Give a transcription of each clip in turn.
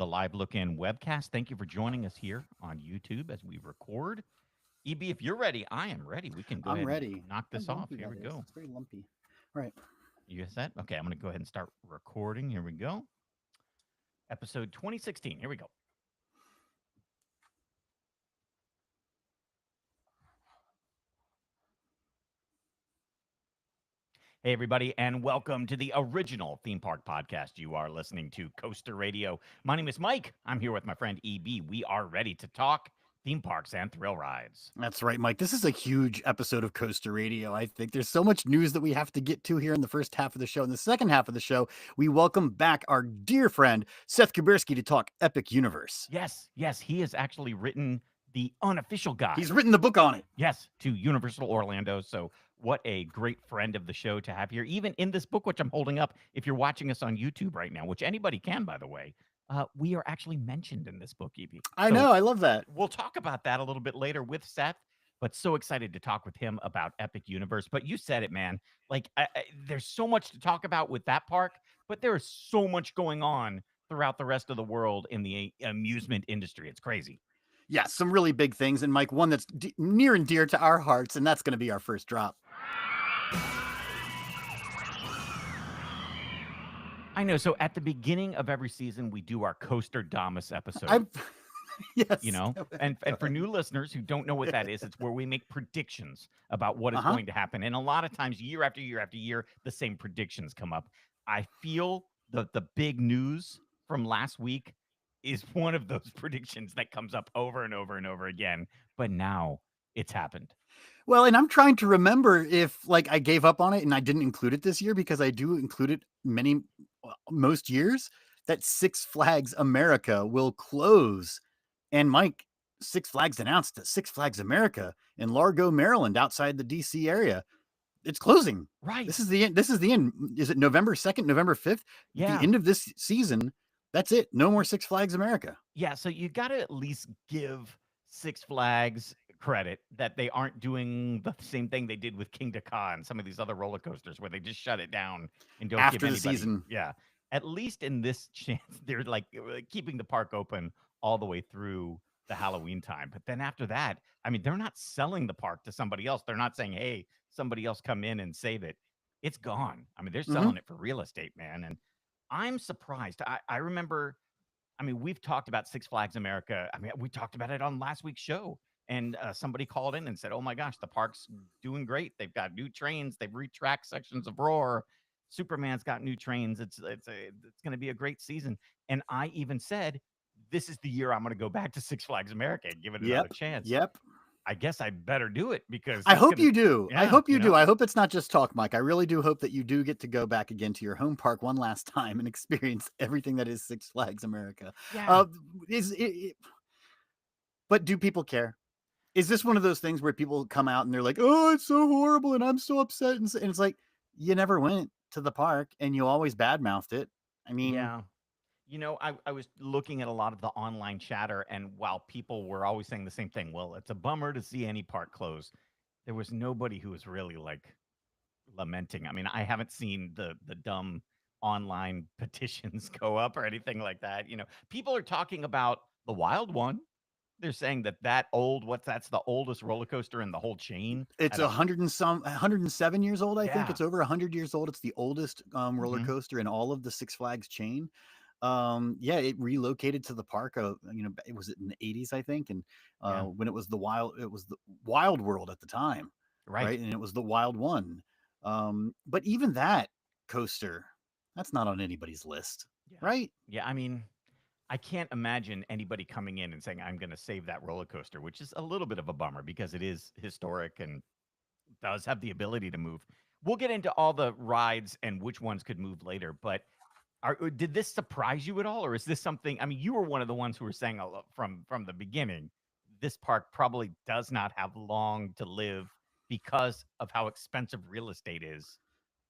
the live look-in webcast. Thank you for joining us here on YouTube as we record. EB, if you're ready, I am ready. We can go I'm ahead and ready. knock How this off. lumpy Here that we is. go. It's very lumpy. All right. You set? Okay, I'm going to go ahead and start recording. Here we go. Episode 2016. Here we go. Hey, everybody, and welcome to the original theme park podcast. You are listening to Coaster Radio. My name is Mike. I'm here with my friend EB. We are ready to talk theme parks and thrill rides. That's right, Mike. This is a huge episode of Coaster Radio. I think there's so much news that we have to get to here in the first half of the show. In the second half of the show, we welcome back our dear friend, Seth Kuberski, to talk Epic Universe. Yes, he has actually written the unofficial guide. He's written the book on it. Yes, to Universal Orlando. So, what a great friend of the show to have here. Even in this book, which I'm holding up, if you're watching us on YouTube right now, which anybody can, by the way, we are actually mentioned in this book, EB. I know. I love that. We'll talk about that a little bit later with Seth, but so excited to talk with him about Epic Universe. But you said it, man. Like, there's so much to talk about with that park, but there is so much going on throughout the rest of the world in the amusement industry. It's crazy. Yeah, some really big things. And Mike, one that's near and dear to our hearts, and that's going to be our first drop. I know. So at the beginning of every season, we do our Coaster Damas episode. Yes. You know, and for new listeners who don't know what that is, it's where we make predictions about what is going to happen. And a lot of times, year after year after year, the same predictions come up. I feel the big news from last week is one of those predictions that comes up over and over and over again. But now it's happened. Well, and I'm trying to remember if like I gave up on it and I didn't include it this year, because I do include it most years, that Six Flags America will close. And Mike, Six Flags announced that Six Flags America in Largo, Maryland, outside the DC area, it's closing. Right. This is the end. This is the end. Is it November 2nd, November 5th? Yeah. The end of this season. That's it. No more Six Flags America. Yeah. So you got to at least give Six Flags credit that they aren't doing the same thing they did with King Dakar and some of these other roller coasters where they just shut it down and don't After give the anybody. season. Yeah. At least in this chance, they're like keeping the park open all the way through the Halloween time. But then after that, I mean, they're not selling the park to somebody else. They're not saying, hey, somebody else come in and save it. It's gone. I mean, they're selling it for real estate, man. And I'm surprised. I remember, I mean, we've talked about Six Flags America. I mean, we talked about it on last week's show. And somebody called in and said, "Oh my gosh, the park's doing great. They've got new trains. They've retracked sections of Roar. Superman's got new trains. It's going to be a great season." And I even said, "This is the year I'm going to go back to Six Flags America and give it another chance." Yep. I guess I better do it because I hope you do. Yeah, I hope you do. I hope it's not just talk, Mike. I really do hope that you do get to go back again to your home park one last time and experience everything that is Six Flags America. Yeah. But do people care? Is this one of those things where people come out and they're like, "Oh, it's so horrible and I'm so upset," and it's like, you never went to the park and you always badmouthed it. I mean, yeah. You know, I was looking at a lot of the online chatter, and while people were always saying the same thing, well, it's a bummer to see any park close, there was nobody who was really like lamenting. I mean, I haven't seen the dumb online petitions go up or anything like that. You know, people are talking about the wild one. They're saying that that's the oldest roller coaster in the whole chain. it's 107 years old. I think Yeah. it's over 100 years old. It's the oldest roller Mhm. coaster in all of the Six Flags chain. Yeah, it relocated to the park. It was in the 80s, I think, and Yeah. when it was the Wild World at the time, Right. right? And it was the Wild One. But even that coaster, that's not on anybody's list, Yeah. right? Yeah. I mean, I can't imagine anybody coming in and saying, I'm going to save that roller coaster, which is a little bit of a bummer because it is historic and does have the ability to move. We'll get into all the rides and which ones could move later, but did this surprise you at all? Or is this something, I mean, you were one of the ones who were saying from the beginning, this park probably does not have long to live because of how expensive real estate is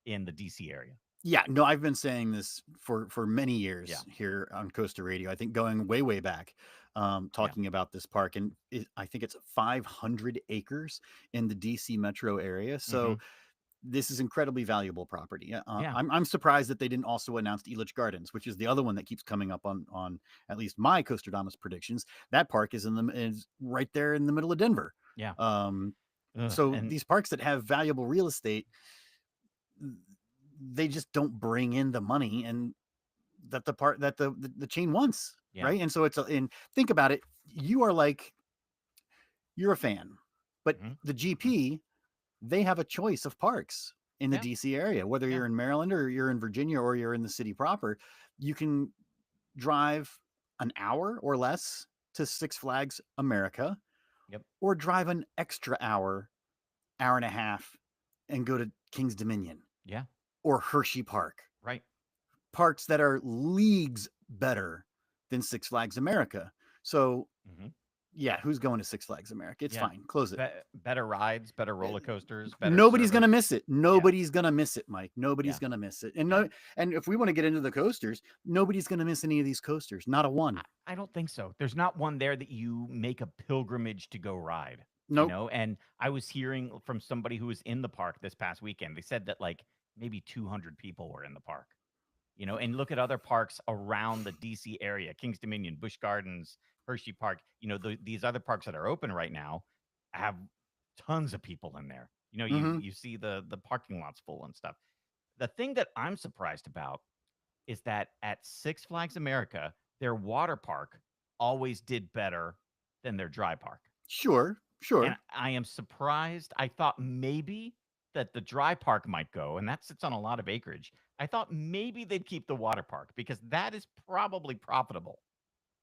in the DC area. Yeah, no, I've been saying this for many years Yeah. here on Costa Radio. I think going way back, Yeah. talking about this park, and I think it's 500 acres in the DC metro area. Hmm. So this is incredibly valuable property. Yeah. I'm surprised that they didn't also announce Elitch Gardens, which is the other one that keeps coming up on at least my Coasterdamus predictions. That park is right there in the middle of Denver. Yeah. Um, Ugh, so and these parks that have valuable real estate, they just don't bring in the money and that the chain wants, yeah. right? And so and think about it, you are like you're a fan, but Mhm. the Mhm. GP, they have a choice of parks in the Yeah. DC area, whether Yeah. you're in Maryland or you're in Virginia or you're in the city proper. You can drive an hour or less to Six Flags America, Yep. or drive an extra hour and a half, and go to King's Dominion Yeah. or Hershey Park, Right. parks that are leagues better than Six Flags America. So, Mhm. yeah, who's going to Six Flags America? It's Yeah. fine. Close it. Better rides, better Uh, roller coasters, better Nobody's service. gonna miss it. Yeah. Nobody's gonna miss it, Mike. Nobody's Yeah. gonna miss it. And Yeah. no, and if we want to get into the coasters, nobody's gonna miss any of these coasters. Not a I one. I don't think so. There's not one there that you make a pilgrimage to go ride, Nope. And I was hearing from somebody who was in the park this past weekend. They said that like maybe 200 people were in the park, and look at other parks around the DC area, Kings Dominion, Busch Gardens, Hershey Park, these other parks that are open right now have tons of people in there. You Mm-hmm. you see the parking lots full and stuff. The thing that I'm surprised about is that at Six Flags America, their water park always did better than their dry park. Sure. And Sure. I am surprised. I thought maybe that the dry park might go, and that sits on a lot of acreage. I thought maybe they'd keep the water park because that is probably profitable,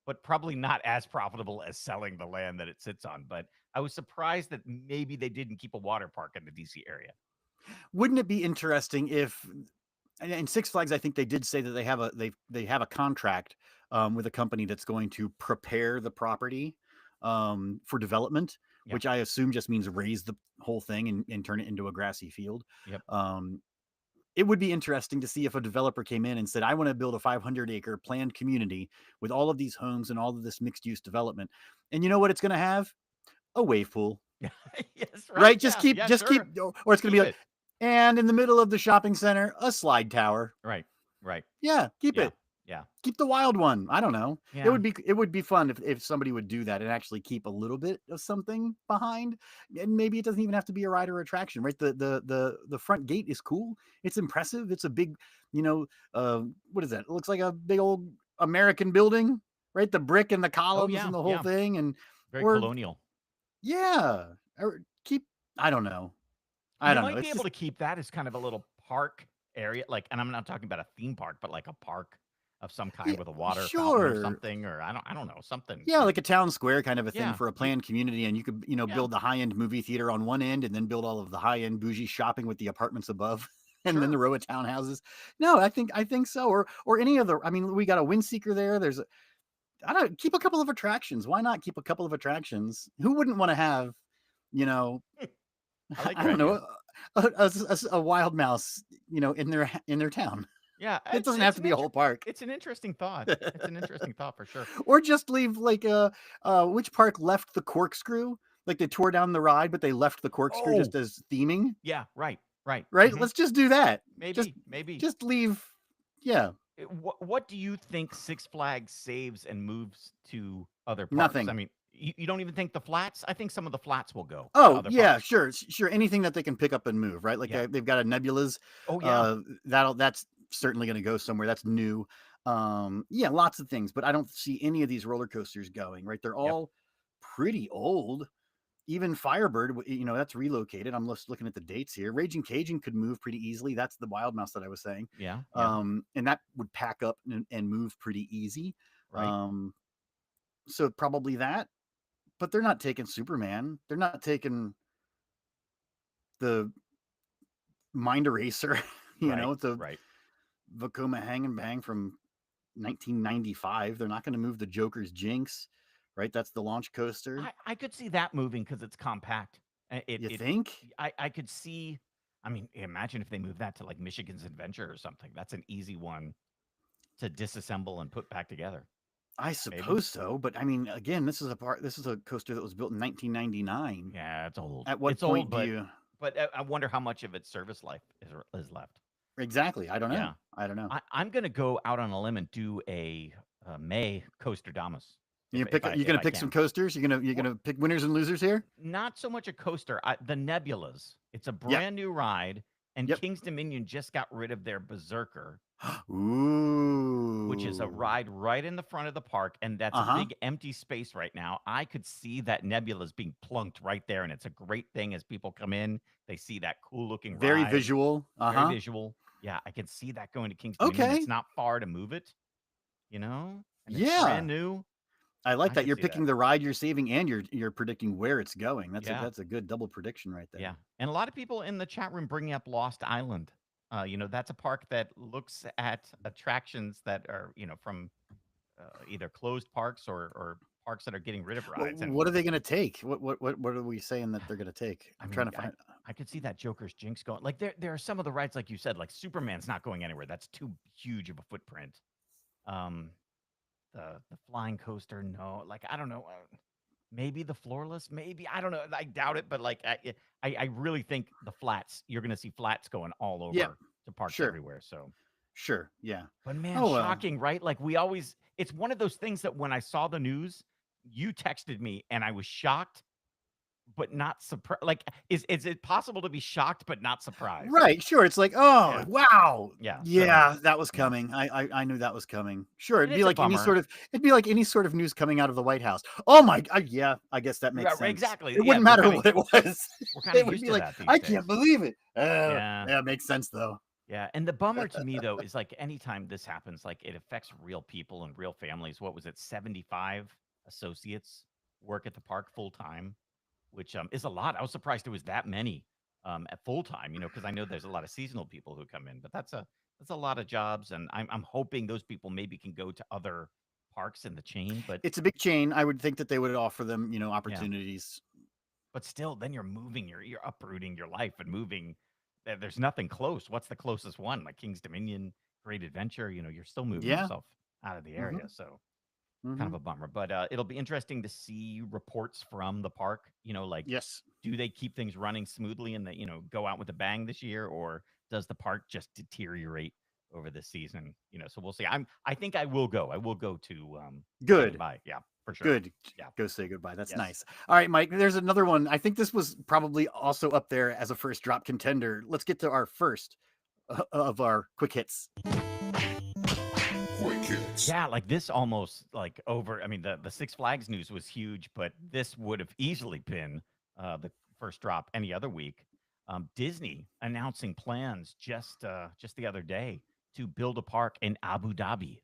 but probably not as profitable as selling the land that it sits on. But I was surprised that maybe they didn't keep a water park in the DC area. Wouldn't it be interesting if and Six Flags, I think they did say that they have a contract with a company that's going to prepare the property for development, Yeah. which I assume just means raise the whole thing and turn it into a grassy field. Yep. Um, it would be interesting to see if a developer came in and said, I want to build a 500-acre planned community with all of these homes and all of this mixed use development. And you know what it's going to have? A wave pool, Yeah. Yes. Right. right? Yeah. Yeah. Just keep, Sure. or it's going to be Keep like, it. and in the middle of the shopping center, a slide tower. Right. Right. Yeah, keep Yeah. it. Yeah. Keep the wild one. I don't know. Yeah. It would be fun if somebody would do that and actually keep a little bit of something behind. And maybe it doesn't even have to be a ride or attraction, right? The front gate is cool. It's impressive. It's a big, you know, what is that? It looks like a big old American building, right? The brick and the Oh columns yeah. and the whole Yeah. thing. And Very or colonial. yeah, or keep. I don't know. I You don't know. might be It's able just to keep that as kind of a little park area, like, and I'm not talking about a theme park, but like a park of some kind yeah, with a water fountain or sure. something, or I don't know, something. Yeah, like a town square kind of a thing Yeah. for a planned community, and you could, Yeah. build the high-end movie theater on one end, and then build all of the high-end bougie shopping with the apartments above, and then the Sure. row of townhouses. No, I think so, or any other. I mean, we got a Windseeker there. I don't keep a couple of attractions. Why not keep a couple of attractions? Who wouldn't want to have, you know, I like I your don't idea. know, a wild mouse, in their town. Yeah. It doesn't have to be a whole park. It's an interesting thought. It's an interesting thought for sure. Or just leave like a which park left the corkscrew? Like they tore down the ride, but they left the corkscrew Oh just as theming, yeah. Right. Right. right? Let's just do that. Just Maybe. just leave. Yeah, What do you think Six Flags saves and moves to other parks? I nothing. mean, you don't even think the flats? I think some of the flats will go to Oh other yeah, parks. sure, sure. Anything that they can pick up and move, right? Like Yeah. they've got a Nebulas. Oh yeah. That's certainly going to go somewhere. That's new. Yeah, lots of things, but I don't see any of these roller coasters going. Right? They're Yep. all pretty old. Even Firebird, that's relocated. I'm just looking at the dates here. Raging Cajun could move pretty easily. That's the Wild Mouse that I was saying. Yeah. Yeah. And that would pack up and move pretty easy. Right. Um, so probably that, but they're not taking Superman. They're not taking the Mind Eraser, Right. it's a Right. Vekoma Hang and Bang from 1995. They're not going to move the Joker's Jinx, right? That's the launch coaster. I could see that moving because it's compact. You think? I could see. I mean, imagine if they moved that to like Michigan's Adventure or something. That's an easy one to disassemble and put back together. I Maybe. suppose so, but I mean, again, this is a coaster that was built in 1999. Yeah, it's old. At what It's point old, do but you? but I wonder how much of its service life is left. Exactly. I don't know. Yeah. I don't know. I'm gonna go out on a limb and do a May Coaster Damas You're if gonna I pick some can. coasters. You're Well, gonna pick winners and losers here. not so much a coaster. The Nebulas. It's a Yeah. brand new ride, and Yep. King's Dominion just got rid of their Berserker, which is a Ooh. ride right in the front of the park, and that's a Uh-huh. big empty space right now. I could see that Nebula's being plunked right there, and it's a great thing as people come in, they see that cool looking Very ride, visual. very Uh-huh. visual. Yeah, I can see that going to King's Dominion. Okay. It's not far to move it, you know, and it's Yeah. brand new. I like I that. could You're see that. picking the ride you're saving and you're predicting where it's going. Yeah. That's a good double prediction right Yeah, there. and a lot of people in the chat room bringing up Lost Island. That's a park that looks at attractions that are, from either closed parks or parks that are getting rid of rides. And What are they gonna take? What are we saying that they're gonna take? I I'm trying mean, to I find I could see that Joker's Jinx going. Like there are some of the rides, like you said, like Superman's not going anywhere. That's too huge of a footprint. Um, the flying coaster, no. Like I don't know. Maybe the floorless, maybe I don't know. I doubt it, but like I really think the flats. You're going to see flats going all Yeah, over to parks sure. everywhere. So, Sure. Yeah. but man, Oh well. shocking, right? Like we always. It's one of those things that when I saw the news, you texted me and I was shocked, but not surprised. Like, is it possible to be shocked but not surprised? Right, sure. It's like, oh Yeah, wow. yeah. So Yeah, that was yeah, coming. I knew that was coming. Sure, and it's a bummer. it'd be like any sort of news coming out of the White House. Oh my yeah, I guess that makes Right, right, sense. exactly. It Yeah, wouldn't matter what it was. we're kind It of would used be to like, that these I can't days. believe it. Yeah. Yeah, it makes sense though. Yeah, and the bummer to me though is like anytime this happens, like it affects real people and real families. What was it? 75 associates work at the park full time, which is a lot. I was surprised it was that many at full time. Because I know there's a lot of seasonal people who come in, but that's a lot of jobs, and I'm hoping those people maybe can go to other parks in the chain. But It's a big chain. I would think that they would offer them, yeah, opportunities. but still, then you're moving, you're uprooting your life and moving. There's nothing close. What's the closest one? Like King's Dominion, Great Adventure. You're still moving Yeah. yourself out of the area, Mhm. so kind of Mhm. a bummer. But it'll be interesting to see reports from the park. Like Yes. do they keep things running smoothly and that go out with a bang this year, or does the park just deteriorate over the season? So we'll see. I think I will go. I will go to say Good. goodbye. Yeah, for sure. Good. Yeah. Go say goodbye. That's Yes. nice. All right, Mike. There's another one. I think this was probably also up there as a first drop contender. Let's get to our first of our quick hits. Quick hits. Yeah, like this almost like over. I mean, the Six Flags news was huge, but this would have easily been the first drop any other week. Disney announcing plans just the other day to build a park in Abu Dhabi.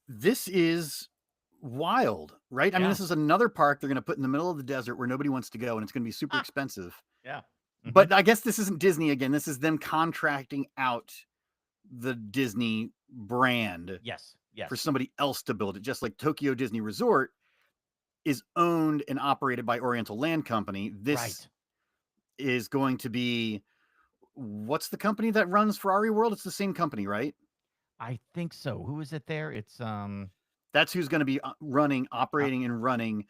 This is wild, right? I mean, Yeah. this is another park they're going to put in the middle of the desert where nobody wants to go, and it's going to be super Ah, expensive. yeah. But I guess this isn't Disney again. This is them contracting out the Disney brand Yes. for Yes. somebody else to build it, just like Tokyo Disney Resort is owned and operated by Oriental Land Company. This Right. is going to be what's the company that runs Ferrari World? It's the same company, right? I think so. Who is it there? It's That's who's going to be operating and running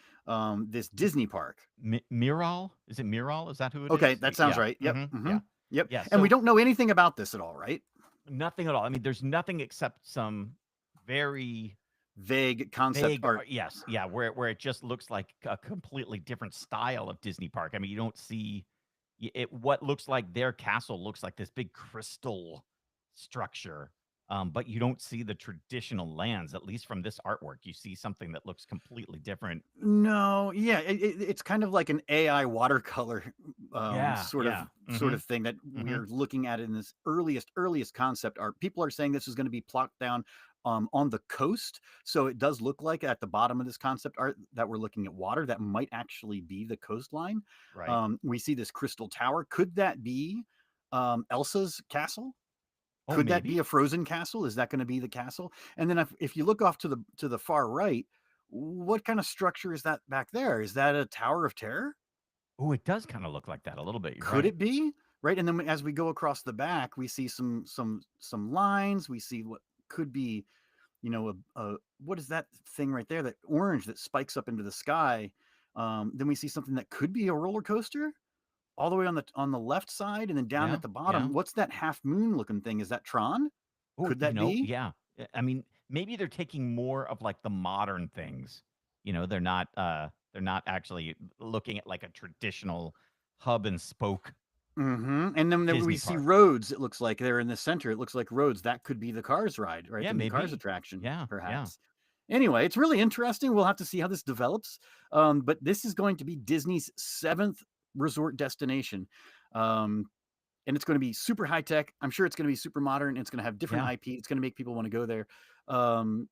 this Disney park. Miral. Is it Miral? Is that who it Okay, is? that sounds Yeah. right. Yep. Yeah. Yep. Yeah. And we So don't know anything about this at all, right? nothing at all. I mean, there's nothing except some very Vague concept vague. art. Yes. Yeah. Where it just looks like a completely different style of Disney park. I mean, you don't see it. What looks like their castle looks like this big crystal structure. But you don't see the traditional lands, at least from this artwork. You see something that looks completely different. No, yeah, it's kind of like an AI watercolor Yeah. Yeah. sort of thing that Mm-hmm. we're looking at in this earliest concept art. People are saying this is going to be plopped down on the coast, so it does look like at the bottom of this concept art that we're looking at water. That might actually be the coastline. Right. We see this crystal tower. Could that be Elsa's castle? Oh, Could that be maybe. a frozen castle? Is that going to be the castle? And then if you look off to the far right, what kind of structure is that back there? Is that a Tower of Terror? Oh, it does kind of look like that a little bit. You're Could right. it be? Right? And then as we go across the back, we see some lines. We see what could be, what is that thing right there? That orange that spikes up into the sky. Then we see something that could be a roller coaster. all the way on the left side, and then down Yeah, at the yeah. bottom. What's that half moon looking thing? Is that Tron? Oh, Could that be? yeah. I mean, maybe they're taking more of like the modern things. They're not actually looking at like a traditional hub and spoke And then we Disney see park. roads. It looks like they're in the center. It looks like roads. That could be the Cars ride, right? Yeah, The new Cars maybe. attraction, Yeah, yeah, perhaps. Anyway, it's really interesting. We'll have to see how this develops. But this is going to be Disney's seventh resort destination. Um, and it's going to be super high tech. I'm sure it's going to be super modern. It's going to have different yeah, IP. It's going to make people want to go there. Um,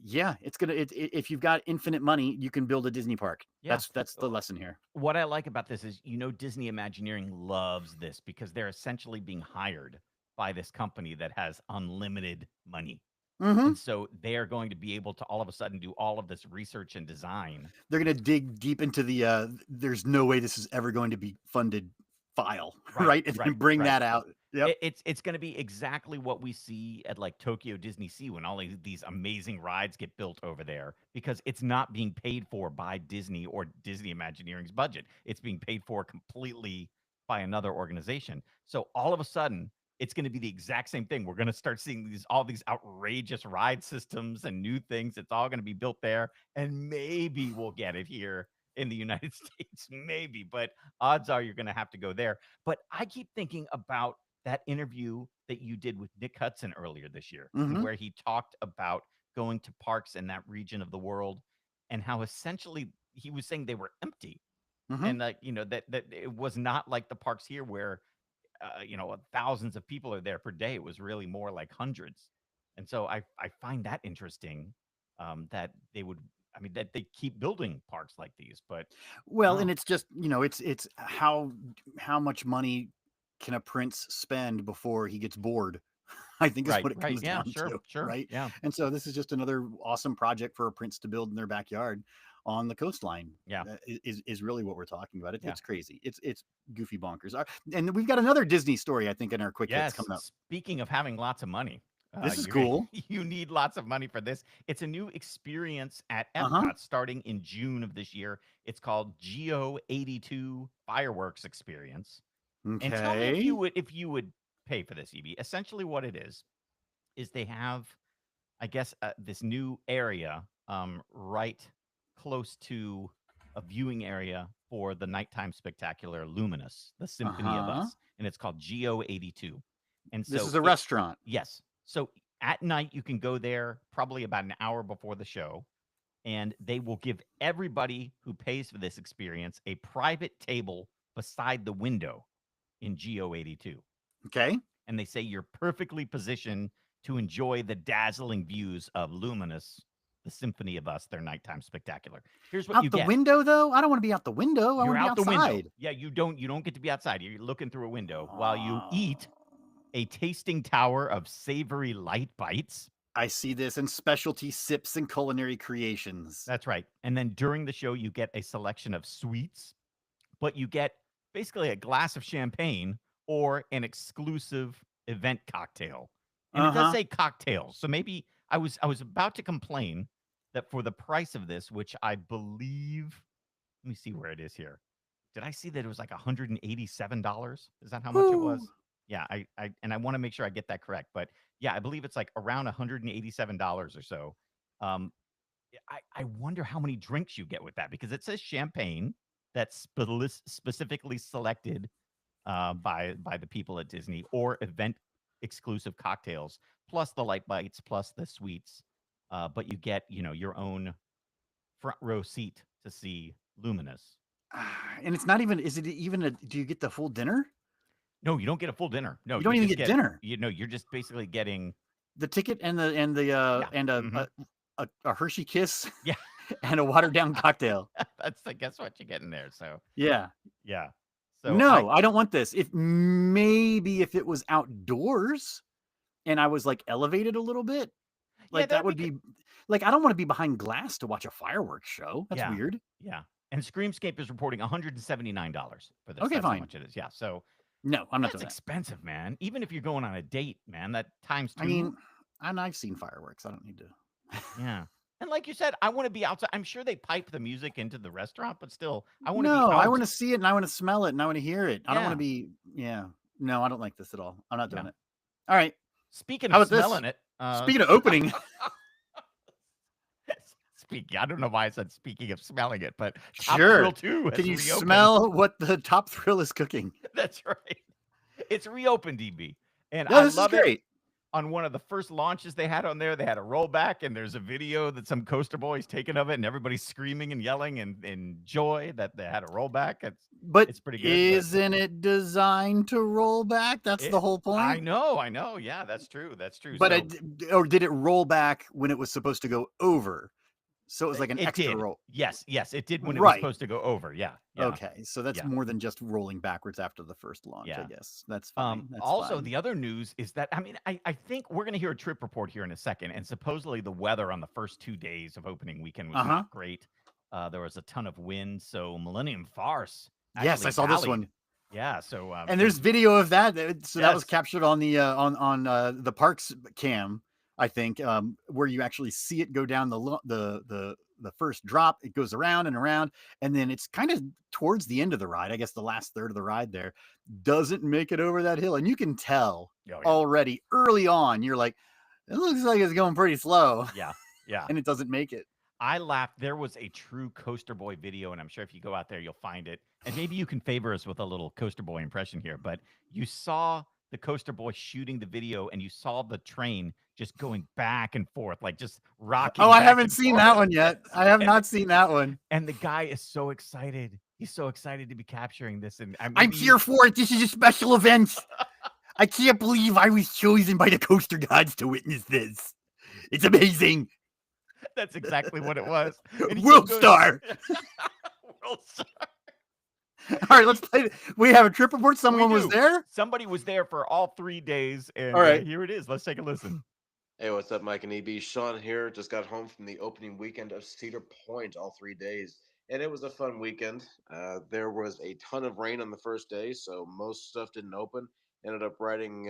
yeah, it's gonna. If you've got infinite money, you can build a Disney park. yeah. That's the lesson here. What I like about this is, Disney Imagineering loves this because they're essentially being hired by this company that has unlimited money. Hmm. And so they are going to be able to all of a sudden do all of this research and design. They're gonna dig deep into the. There's no way this is ever going to be funded file, Right, right? And then right, bring right. that out. Yep. It's going to be exactly what we see at like Tokyo Disney Sea when all these amazing rides get built over there because it's not being paid for by Disney or Disney Imagineering's budget. It's being paid for completely by another organization. So all of a sudden, it's going to be the exact same thing. We're going to start seeing all these outrageous ride systems and new things. It's all going to be built there, and maybe we'll get it here in the United States, maybe. But odds are you're going to have to go there. But I keep thinking about that interview that you did with Nick Hudson earlier this year, and Mm-hmm. where he talked about going to parks in that region of the world and how essentially he was saying they were empty. Mm-hmm. And that it was not like the parks here where thousands of people are there per day. It was really more like hundreds. And so I find that interesting, that they would, I mean, that they keep building parks like these. But Well, and oh, it's just it's how much money can a prince spend before he gets bored? I think is right, what it right, comes yeah, down sure, to, sure, right? yeah, And so this is just another awesome project for a prince to build in their backyard on the coastline. yeah, Is really what we're talking about. yeah. It's crazy. It's goofy bonkers. And we've got another Disney story, I think, in our quick hits Yes. coming up. Speaking of having lots of money, This is you're gonna cool. you need lots of money for this. It's a new experience at Uh huh. Epcot starting in June of this year. It's called Geo 82 Fireworks Experience. And tell me Okay. if you would pay for this, Evie. Essentially, what it is they have, I guess, this new area, right close to a viewing area for the nighttime spectacular Luminous, the Uh Symphony of huh. Us, and it's called Geo 82. And This so is a restaurant. yes. So at night you can go there probably about an hour before the show, and they will give everybody who pays for this experience a private table beside the window in Geo 82. Okay. And they say you're perfectly positioned to enjoy the dazzling views of Luminous, the Symphony of Us, their nighttime spectacular. Here's what you Out the get. window, though. I don't want to be out the window. I want You're to be out the window. outside. Yeah, you don't get to be outside. You're looking through a window while you Uh, eat a tasting tower of savory light bites. I see this in specialty sips and culinary creations. That's right. And then during the show, you get a selection of sweets, but you get basically a glass of champagne or an exclusive event cocktail. And Uh it does huh. say cocktails. So maybe I was about to complain that for the price of this, which I believe, let me see where it is here. Did I see that it was like $187? Is that how much it Whoo. was? Yeah, I want to make sure I get that correct. But yeah, I believe it's like around $187 or so. Um, I wonder how many drinks you get with that because it says champagne that's specifically selected, by the people at Disney, or event exclusive cocktails, plus the light bites, plus the sweets. But you get your own front row seat to see Luminous. And it's not even. Is it even a? Do you get the full dinner? No, you don't get a full dinner. No, You you don't even just get get dinner. you're just basically getting, The ticket and the yeah, and hmm, a Hershey Kiss yeah. and a watered down cocktail. That's I guess what you get in there. So Yeah. yeah, so I No, I don't want this. If maybe if it was outdoors and I was like elevated a little bit, yeah, like that that would be would good. be like I don't want to be behind glass to watch a fireworks show. That's Yeah, weird. yeah. And Screamscape is reporting $179 for this. Okay, That's how fine. much it is. Yeah, so No, I'm not that's doing that. expensive, man. Even if you're going on a date, man, that times I two. mean, and I've seen fireworks. I don't need to. Yeah. And like you said, I want to be outside. I'm sure they pipe the music into the restaurant, but still, I want to be No, I out. want to see it and I want to smell it and I want to hear it. I don't want to Yeah, be, yeah. No, I don't like this at all. I'm not yeah. doing it. All right. Speaking How of about this? smelling it, Speaking of opening, speaking, I don't know why I said speaking of smelling it, but Top Thrill sure. 2 Can has you reopened. smell what the Top Thrill is cooking? That's right. It's reopened, DB. And Yeah, I this is love it. great. On one of the first launches they had on there, they had a rollback, and there's a video that some coaster boys taken of it, and everybody's screaming and yelling in joy that they had a rollback. But It's pretty good, but isn't it designed to roll back? That's the it, whole point. I know. Yeah, that's true. That's true. But So or did it roll back when it was supposed to go over? So it was like an it extra did. roll. Yes, yes, it did when it was Right. supposed to go over. Yeah, yeah, Okay. So that's yeah. more than just rolling backwards after the first launch, I Yeah. guess. That's fine. That's Also, fine. the other news is that I think we're going to hear a trip report here in a second, and supposedly the weather on the first 2 days of opening weekend was Uh-huh. not great. There was a ton of wind, so Millennium Farce Yes, actually I saw this rallied. one. Yeah, so And they there's video of that. So that was yes, captured on the the parks cam, I think, where you actually see it go down the first drop. It goes around and around, and then it's kind of towards the end of the ride. I guess the last third of the ride there doesn't make it over that hill, and you can tell oh yeah, already early on. You're like, it looks like it's going pretty slow, yeah, yeah. and it doesn't make it. I laughed. There was a true Coaster Boy video, and I'm sure if you go out there, you'll find it. And maybe you can favor us with a little Coaster Boy impression here. But you saw the Coaster Boy shooting the video, and you saw the train just going back and forth, like just Oh, rocking I back haven't and seen that forth. one Yes. yet. I have And the, not seen that one. and the guy is so excited. He's so excited to be capturing this, and I'm maybe here for it. This is a special event. I can't believe I was chosen by the coaster gods to witness this. It's amazing. that's exactly what it was. And he kept World going. star. World All right, let's play. We have a trip report. We Someone was do. there. Somebody was there for all 3 days, All and right. here it is. Let's take a listen. Hey, what's up, Mike and EB? Sean here. Just got home from the opening weekend of Cedar Point, all 3 days, and it was a fun weekend. There was a ton of rain on the first day, so most stuff didn't open. Ended up riding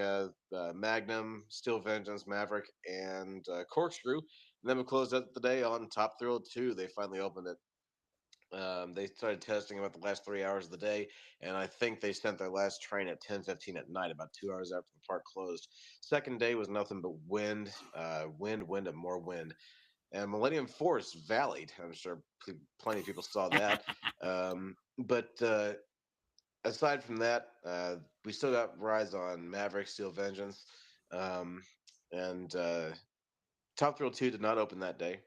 Magnum, Steel Vengeance, Maverick, and Corkscrew. And then we closed out the day on Top Thrill 2. They finally opened it. They started testing about the last 3 hours of the day, and I think they sent their last train at 10:15 at night, about 2 hours after the park closed. Second day was nothing but wind, wind, and more wind. And Millennium Force valleyed. I'm sure plenty of people saw that. But aside from that, we still got rides on Maverick, Steel Vengeance, um, and Top Thrill 2 did not open that day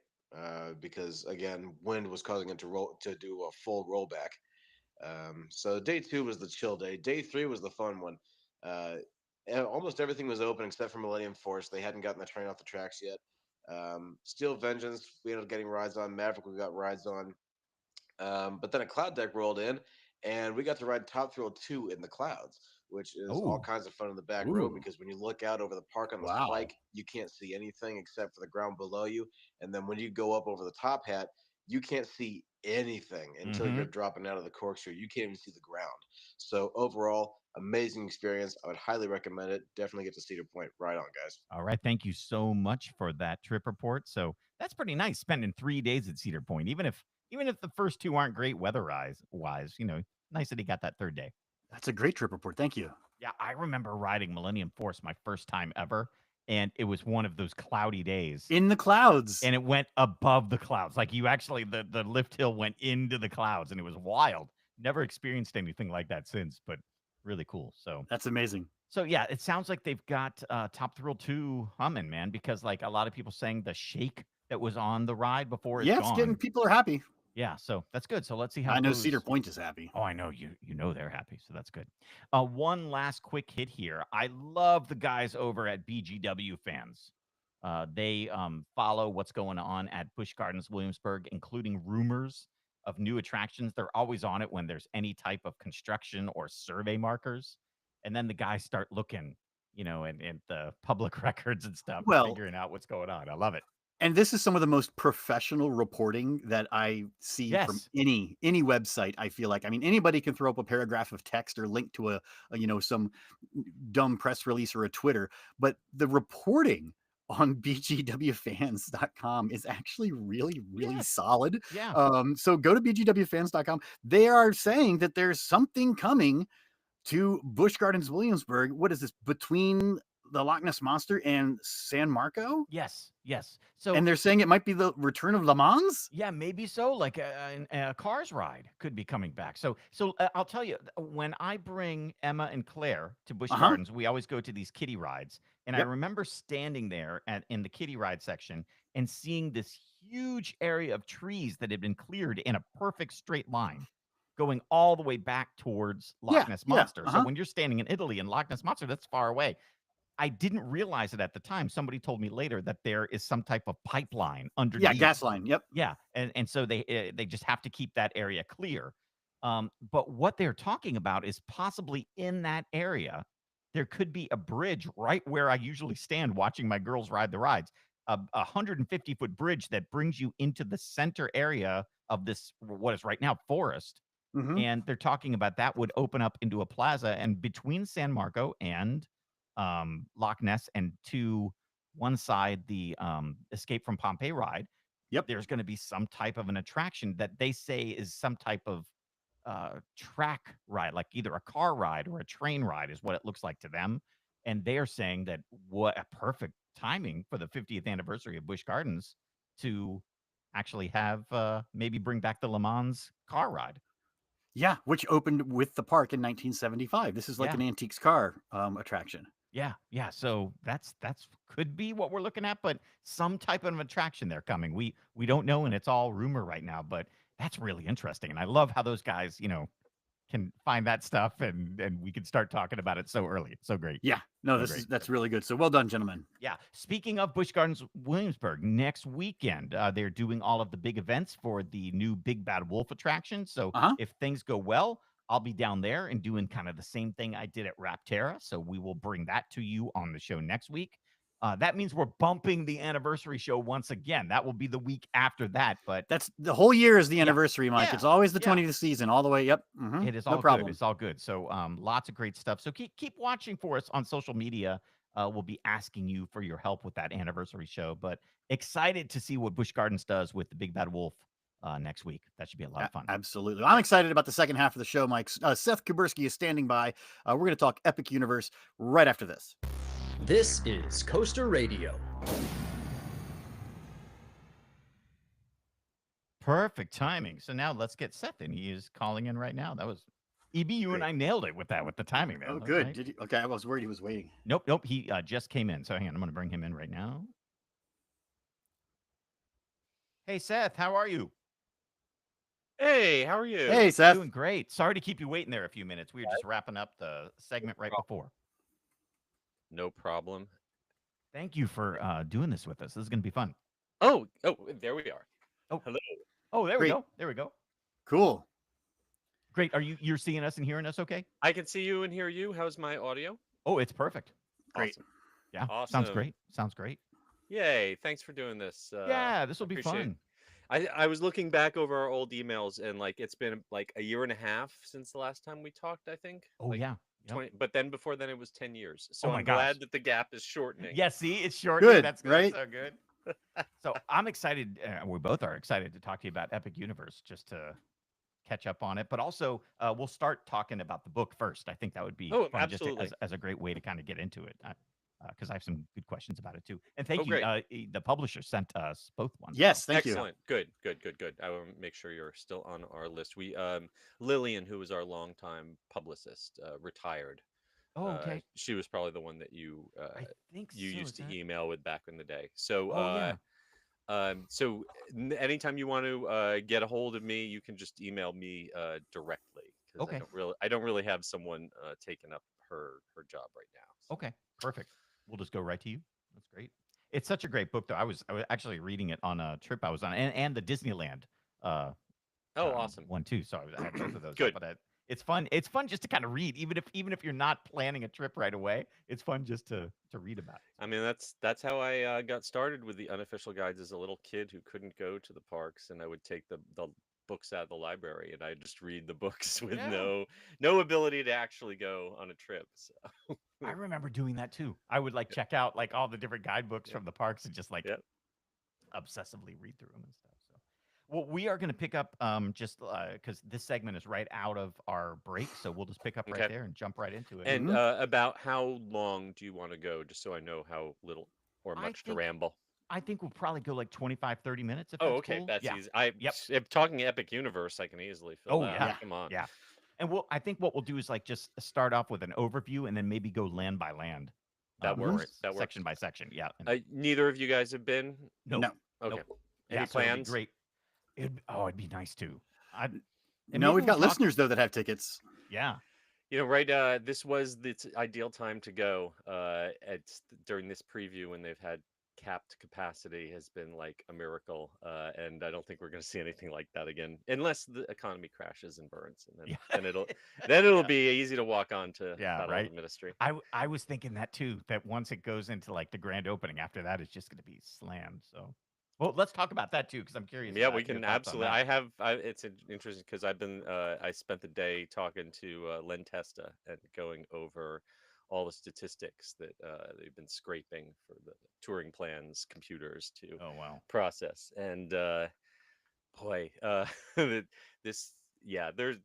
because again, wind was causing it to do a full rollback. So day 2 was the chill day. Day 3 was the fun one. Uh, Almost everything was open except for Millennium Force. They hadn't gotten the train off the tracks yet. Steel Vengeance, we ended up getting rides on. Maverick, we got rides on. But then a cloud deck rolled in, and we got to ride Top Thrill 2 in the clouds, which is all Oh, kinds of fun in the back row Ooh. because when you look out over the park on the Wow. spike, you can't see anything except for the ground below you. And then when you go up over the top hat, you can't see anything until mm-hmm. you're dropping out of the corkscrew. You can't even see the ground. So overall, amazing experience. I would highly recommend it. Definitely get to Cedar Point. Right on, guys. All right. Thank you so much for that trip report. So that's pretty nice spending 3 days at Cedar Point, even if the first two aren't great wise, nice that he got that third day. That's a great trip report. Thank you. Yeah, I remember riding Millennium Force my first time ever, and it was one of those cloudy days, In the clouds. and it went above the clouds. Like you actually, the lift hill went into the clouds, and it was wild. Never experienced anything like that since, but really cool. So That's amazing. So yeah, it sounds like they've got Top Thrill 2 humming, man, because like a lot of people saying the shake that was on the ride before is Yeah, it's getting gone. people are happy. Yeah, so that's good. So let's see how I it know Cedar goes. Point is happy. Oh, I know you know they're happy, so that's good. One last quick hit here. I love the guys over at BGW fans. They follow what's going on at Busch Gardens Williamsburg, including rumors of new attractions. They're always on it when there's any type of construction or survey markers. And then the guys start looking, and the public records and stuff and Well, figuring out what's going on. I love it. and this is some of the most professional reporting that I see from Yes. any website. I feel like, I mean, anybody can throw up a paragraph of text or link to some dumb press release or a Twitter, but the reporting on bgwfans.com is actually really, really Yes. solid. Yeah. So go to bgwfans.com. They are saying that there's something coming to Busch Gardens Williamsburg. What is this, between the Loch Ness Monster and San Marco? Yes. Yes. So And they're saying it might be the return of Le Mans. yeah, maybe so. Like a Cars ride could be coming back. So I'll tell you, when I bring Emma and Claire to Busch Uh-huh. Gardens, we always go to these kiddie rides, and I Yep. remember standing there in the kiddie ride section and seeing this huge area of trees that had been cleared in a perfect straight line, going all the way back towards Loch Yeah. Ness Yeah. Monster. So Uh-huh. when you're standing in Italy and Loch Ness Monster, that's far away. I didn't realize it at the time. Somebody told me later that there is some type of pipeline Yeah. underneath. Gas line. Yep. Yeah, and so they just have to keep that area clear. But what they're talking about is possibly in that area, there could be a bridge right where I usually stand watching my girls ride the rides. A 150-foot bridge that brings you into the center area of this what is right now forest. Mm-hmm. And they're talking about that would open up into a plaza, and between San Marco and Loch Ness, and to one side the Escape from Pompeii ride, Yep. there's going to be some type of an attraction that they say is some type of track ride, like either a car ride or a train ride, is what it looks like to them. And they are saying that what a perfect timing for the 50th anniversary of Busch Gardens to actually have maybe bring back the Le Mans car ride. Yeah, which opened with the park in 1975. This is like Yeah. an antiques car attraction. Yeah, yeah. So that's could be what we're looking at, but some type of attraction they're coming. We don't know, and it's all rumor right now. But that's really interesting, and I love how those guys, can find that stuff, and we can start talking about it so early. It's so great, Yeah, no, so this great. is that's really good. So well done, gentlemen. Yeah. Speaking of Busch Gardens Williamsburg, next weekend, they're doing all of the big events for the new Big Bad Wolf attraction. So Uh-huh. if things go well, I'll be down there and doing kind of the same thing I did at Rapterra. So we will bring that to you on the show next week. That means we're bumping the anniversary show once again. That will be the week after that. But That's the whole year is the yeah, anniversary, Mike. yeah, It's always the yeah. 20th season, all the way. Yep. Mm-hmm. It is No all good. problem. It's all good. So lots of great stuff. So keep watching for us on social media. We'll be asking you for your help with that anniversary show. But excited to see what Busch Gardens does with the Big Bad Wolf next week. That should be a lot of fun. Absolutely. I'm excited about the second half of the show, Mike. Seth Kuberski is standing by. We're going to talk Epic Universe right after this. This is Coaster Radio. Perfect timing. So now let's get Seth in. He is calling in right now. That was EB. You and I nailed it with the timing there. Oh, That was good. nice. Did you? Okay, I was worried he was waiting. Nope. He just came in. So hang on. I'm going to bring him in right now. Hey, Seth, how are you? Hey, how are you? Hey, Seth. Doing great. Sorry to keep you waiting there a few minutes. We were just wrapping up the segment right before. No problem. Thank you for doing this with us. This is going to be fun. Oh, there we are. Oh. Hello. Oh, there Great. we go. There we go. Cool. Great. You're seeing us and hearing us okay? I can see you and hear you. How's my audio? Oh, it's perfect. Great. Awesome. Yeah. Awesome. Sounds great. Yay. Thanks for doing this. Yeah, this will be appreciate fun. I was looking back over our old emails and like it's been like a year and a half since the last time we talked, I think. Oh, like yeah. Yep. 20, but then before then it was 10 years. So Oh my I'm glad gosh. that the gap is shortening. Yeah, see, it's shortening. Good, That's right? so good. So I'm excited. We both are excited to talk to you about Epic Universe, just to catch up on it. But also, we'll start talking about the book first. I think that would be fun, absolutely. just as a great way to kind of get into it. Because I have some good questions about it too. And thank you. Great. The publisher sent us both ones. Yes, so. thank you. Excellent. Good. I will make sure you're still on our list. We Lillian, who was our longtime publicist, retired. Oh, okay. She was probably the one that you I think you so, used is to that- email with back in the day. So Oh, yeah. Anytime you want to get a hold of me, you can just email me directly because Okay. I don't really have someone taking up her job right now. So. Okay, perfect. We'll just go right to you. That's great. It's such a great book, though. I was actually reading it on a trip I was on, and the Disneyland. Awesome. One too. So I had both of those. Good. But it's fun. It's fun just to kind of read, even if you're not planning a trip right away. It's fun just to read about it. I mean, that's how I got started with the unofficial guides as a little kid who couldn't go to the parks, and I would take the books out of the library and I just read the books with Yeah. no ability to actually go on a trip. So I remember doing that too. I would like check out like all the different guidebooks Yeah. from the parks and just like Yeah. obsessively read through them and stuff. So, well, we are going to pick up just because this segment is right out of our break, so we'll just pick up right Okay. there and jump right into it. And Mhm. about how long do you want to go, just so I know how little or I much to think ramble? I think we'll probably go like 25, 30 minutes if Oh, that's okay, cool. that's Yeah. easy. Yep. If talking Epic Universe, I can easily fill Oh that. yeah. Yeah. Come on, Yeah. And I think what we'll do is like just start off with an overview and then maybe go land by land, that Mhm. or works. That section works. by section. Yeah. And Neither of you guys have been. nope. No. Okay. Nope. Yeah. Any So it'll be plans? great. It'd be nice too. I and No, maybe we've we got talk. listeners though that have tickets. Yeah. Right. This was the ideal time to go. During this preview when they've had capped capacity has been like a miracle. And I don't think we're going to see anything like that again, unless the economy crashes and burns, and Yeah. then it'll Yeah. be easy to walk on to Yeah. Battle of Right. the Ministry. I was thinking that too. That once it goes into like the grand opening, after that, it's just going to be slammed. So, well, let's talk about that too because I'm curious Yeah, we about your can thoughts on absolutely. that. It's interesting because I spent the day talking to Len Testa and going over all the statistics that they've been scraping for the touring plans computers to Oh wow. process. And boy, this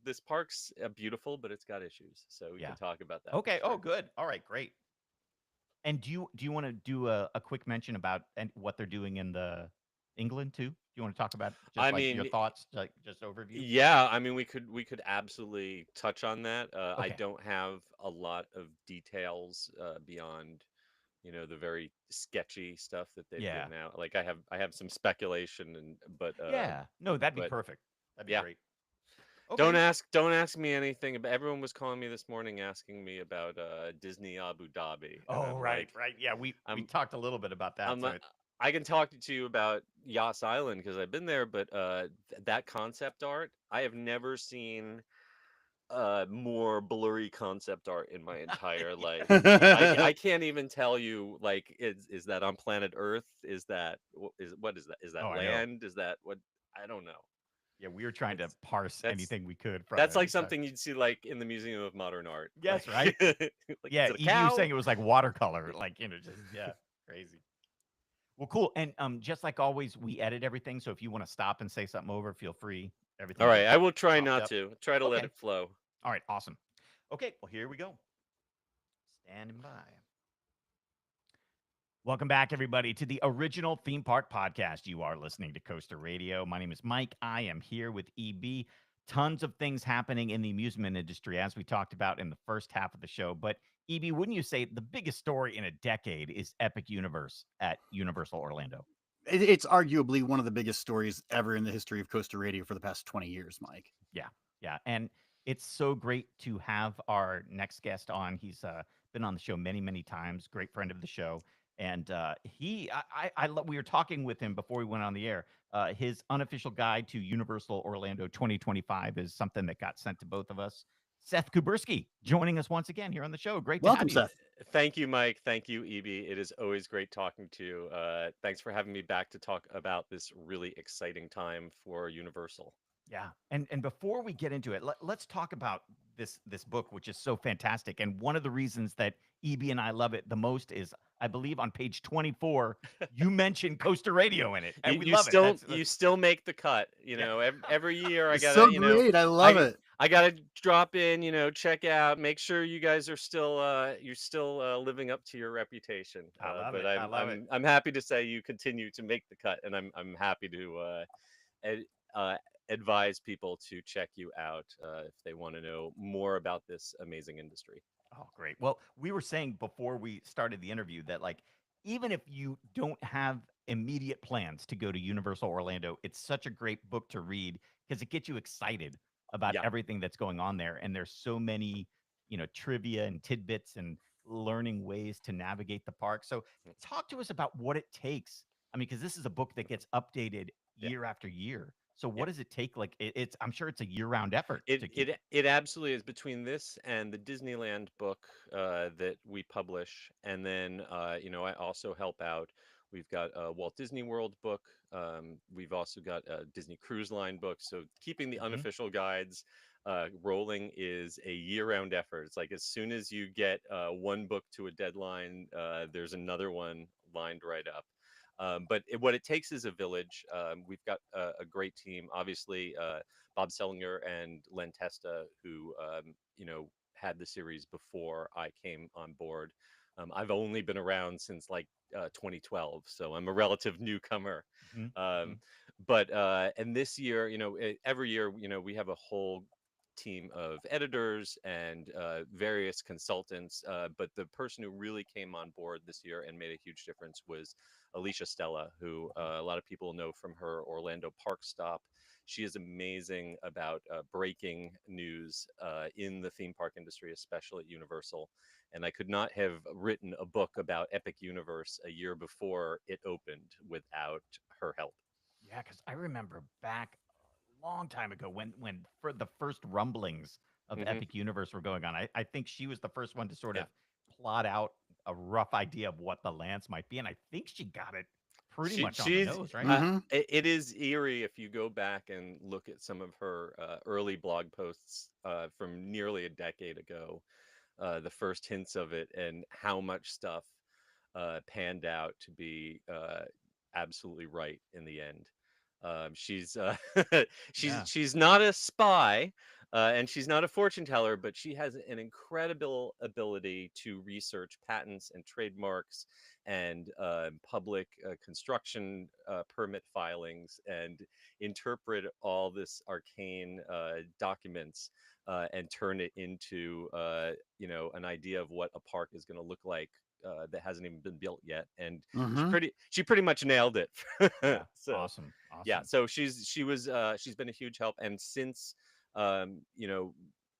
this park's beautiful, but it's got issues. So we Yeah. can talk about that for Okay. Oh, sure. good. All right. Great. And do you want to do a quick mention about what they're doing in the England too? Do you want to talk about I just like your mean, thoughts, like just overview? yeah, I mean, we could absolutely touch on that. I Okay. don't have a lot of details beyond, the very sketchy stuff that they've Yeah. given out. Like I have some speculation, and Yeah. No, that'd be but perfect. That'd be yeah, great. don't Okay. ask me anything about. Everyone was calling me this morning asking me about Disney Abu Dhabi, and Oh, I'm right. like, Right. Yeah. We I'm talked a little bit about that. I'm So I can talk to you about Yas Island because I've been there, but that concept art I have never seen more blurry concept art in my entire life. I can't even tell you, like, is that on planet Earth? Is that what is that? Is oh, that I know. land? Is that what? I don't know. Yeah, we were trying to It's parse that's anything we could from that's it. like So something you'd see like in the Museum of Modern Art. Like, yes, right. like Yeah, is it a Evie was cow? saying it was like watercolor, like just crazy. Well, cool. And just like always, we edit everything. So if you want to stop and say something over, feel free. All Everything right, gets I will try chopped not up. to. Try to let Okay. it flow. All right. Awesome. Okay. Well, here we go. Standing by. Welcome back, everybody, to the original theme park podcast. You are listening to Coaster Radio. My name is Mike. I am here with EB. Tons of things happening in the amusement industry, as we talked about in the first half of the show. But EB, wouldn't you say the biggest story in a decade is Epic Universe at Universal Orlando? It's arguably one of the biggest stories ever in the history of Coaster Radio for the past 20 years, Mike. Yeah, yeah, and it's so great to have our next guest on. He's been on the show many, many times. Great friend of the show, and we were talking with him before we went on the air. His unofficial guide to Universal Orlando 2025 is something that got sent to both of us. Seth Kuberski joining us once again here on the show. Great to Welcome, have you. Seth. Thank you, Mike. Thank you, Evie. It is always great talking to you. Thanks for having me back to talk about this really exciting time for Universal. Yeah, and before we get into it, let's talk about this book, which is so fantastic. And one of the reasons that EB and I love it the most is, I believe, on page 24, you mentioned Coaster Radio in it, You and we you love it. still you That's still make the cut. yeah. Every year I It's so gotta, great. I love I it. I gotta drop in, check out, make sure you guys are still you're still living up to your reputation. I love But it. I love it. I'm happy to say you continue to make the cut, and I'm happy to ed, uh, advise people to check you out if they want to know more about this amazing industry. Oh, great. Well, we were saying before we started the interview that, like, even if you don't have immediate plans to go to Universal Orlando, it's such a great book to read because it gets you excited about Yeah. everything that's going on there. And there's so many, trivia and tidbits and learning ways to navigate the park. So, talk to us about what it takes. I mean, because this is a book that gets updated Yeah. year after year. So, Yeah. what does it take? Like, I'm sure it's a year-round effort It to keep. it absolutely is, between this and the Disneyland book that we publish, and then I also help out. We've got a Walt Disney World book. We've also got a Disney Cruise Line book. So keeping the Mhm. unofficial guides Rolling is a year-round effort. It's like as soon as you get one book to a deadline, there's another one lined right up. But what it takes is a village. We've got a great team. Obviously, Bob Sellinger and Len Testa, who had the series before I came on board. I've only been around since like 2012, so I'm a relative newcomer. Mhm, Um, mhm. but and this year, every year, we have a whole team of editors and various consultants. But the person who really came on board this year and made a huge difference was Alicia Stella, who a lot of people know from her Orlando Park stop. She is amazing about breaking news in the theme park industry, especially at Universal. And I could not have written a book about Epic Universe a year before it opened without her help. Yeah, because I remember back a long time ago when for the first rumblings of Hmm. Epic Universe were going on. I think she was the first one to sort Yeah. of plot out a rough idea of what the lance might be, and I think she got it pretty She much on the she's nose, right? Mm-hmm. it is eerie if you go back and look at some of her early blog posts from nearly a decade ago, the first hints of it and how much stuff panned out to be absolutely right in the end. She's she's Yeah. she's not a spy, and she's not a fortune teller, but she has an incredible ability to research patents and trademarks and public construction permit filings and interpret all this arcane documents and turn it into an idea of what a park is going to look like that hasn't even been built yet, and Mm-hmm. she pretty much nailed it. Yeah. So Awesome. yeah, Awesome. so she's been a huge help, and since um, you know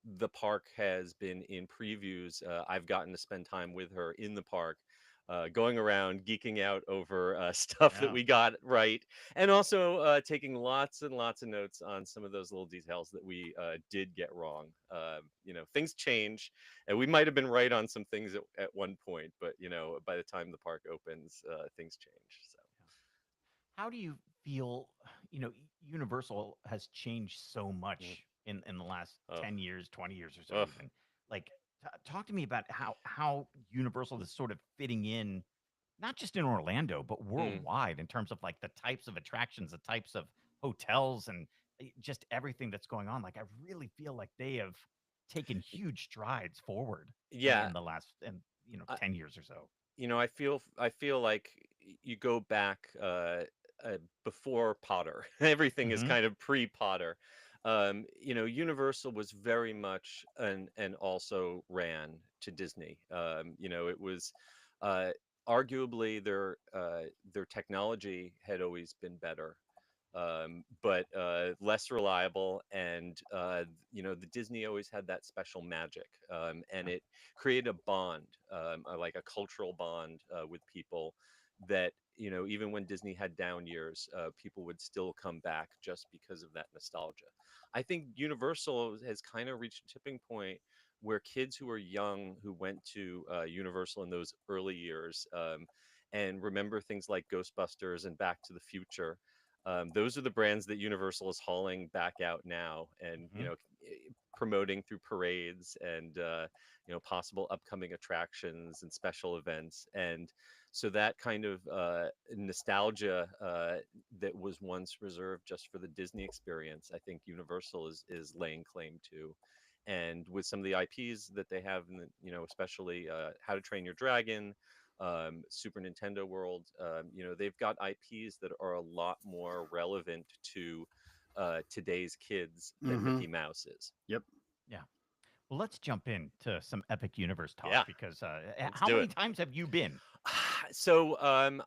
the park has been in previews, I've gotten to spend time with her in the park. Going around geeking out over stuff that Yeah. we got right, and also taking lots and lots of notes on some of those little details that we did get wrong. Things change, and we might have been right on some things at one point, but by the time the park opens, things change. So. How do you feel, Universal has changed so Mm. much in the last Oh, 10 years, 20 years or so ugh. even. Like talk to me about how Universal is sort of fitting in not just in Orlando, but Mm. worldwide in terms of like the types of attractions, the types of hotels and just everything that's going on. Like I really feel like they have taken huge strides forward Yeah, in the last and I, 10 years or so. I feel like you go back before Potter. Everything is Hmm. kind of pre-Potter. Universal was very much and also ran to Disney. It was uh, arguably their technology had always been better. But less reliable, and the Disney always had that special magic, and Yeah. it created a bond, like a cultural bond with people that even when Disney had down years, people would still come back just because of that nostalgia. I think Universal has kind of reached a tipping point where kids who are young who went to Universal in those early years and remember things like Ghostbusters and Back to the Future. Those are the brands that Universal is hauling back out now, and Hmm. promoting through parades and possible upcoming attractions and special events. And so that kind of nostalgia that was once reserved just for the Disney experience, I think Universal is laying claim to. And with some of the IPs that they have, especially How to Train Your Dragon, Super Nintendo World, they've got IPs that are a lot more relevant to today's kids than Mm-hmm. Mickey Mouse is. Yep. Yeah. Well, let's jump into some Epic Universe talk Yeah, because let's how do many it. times have you been? So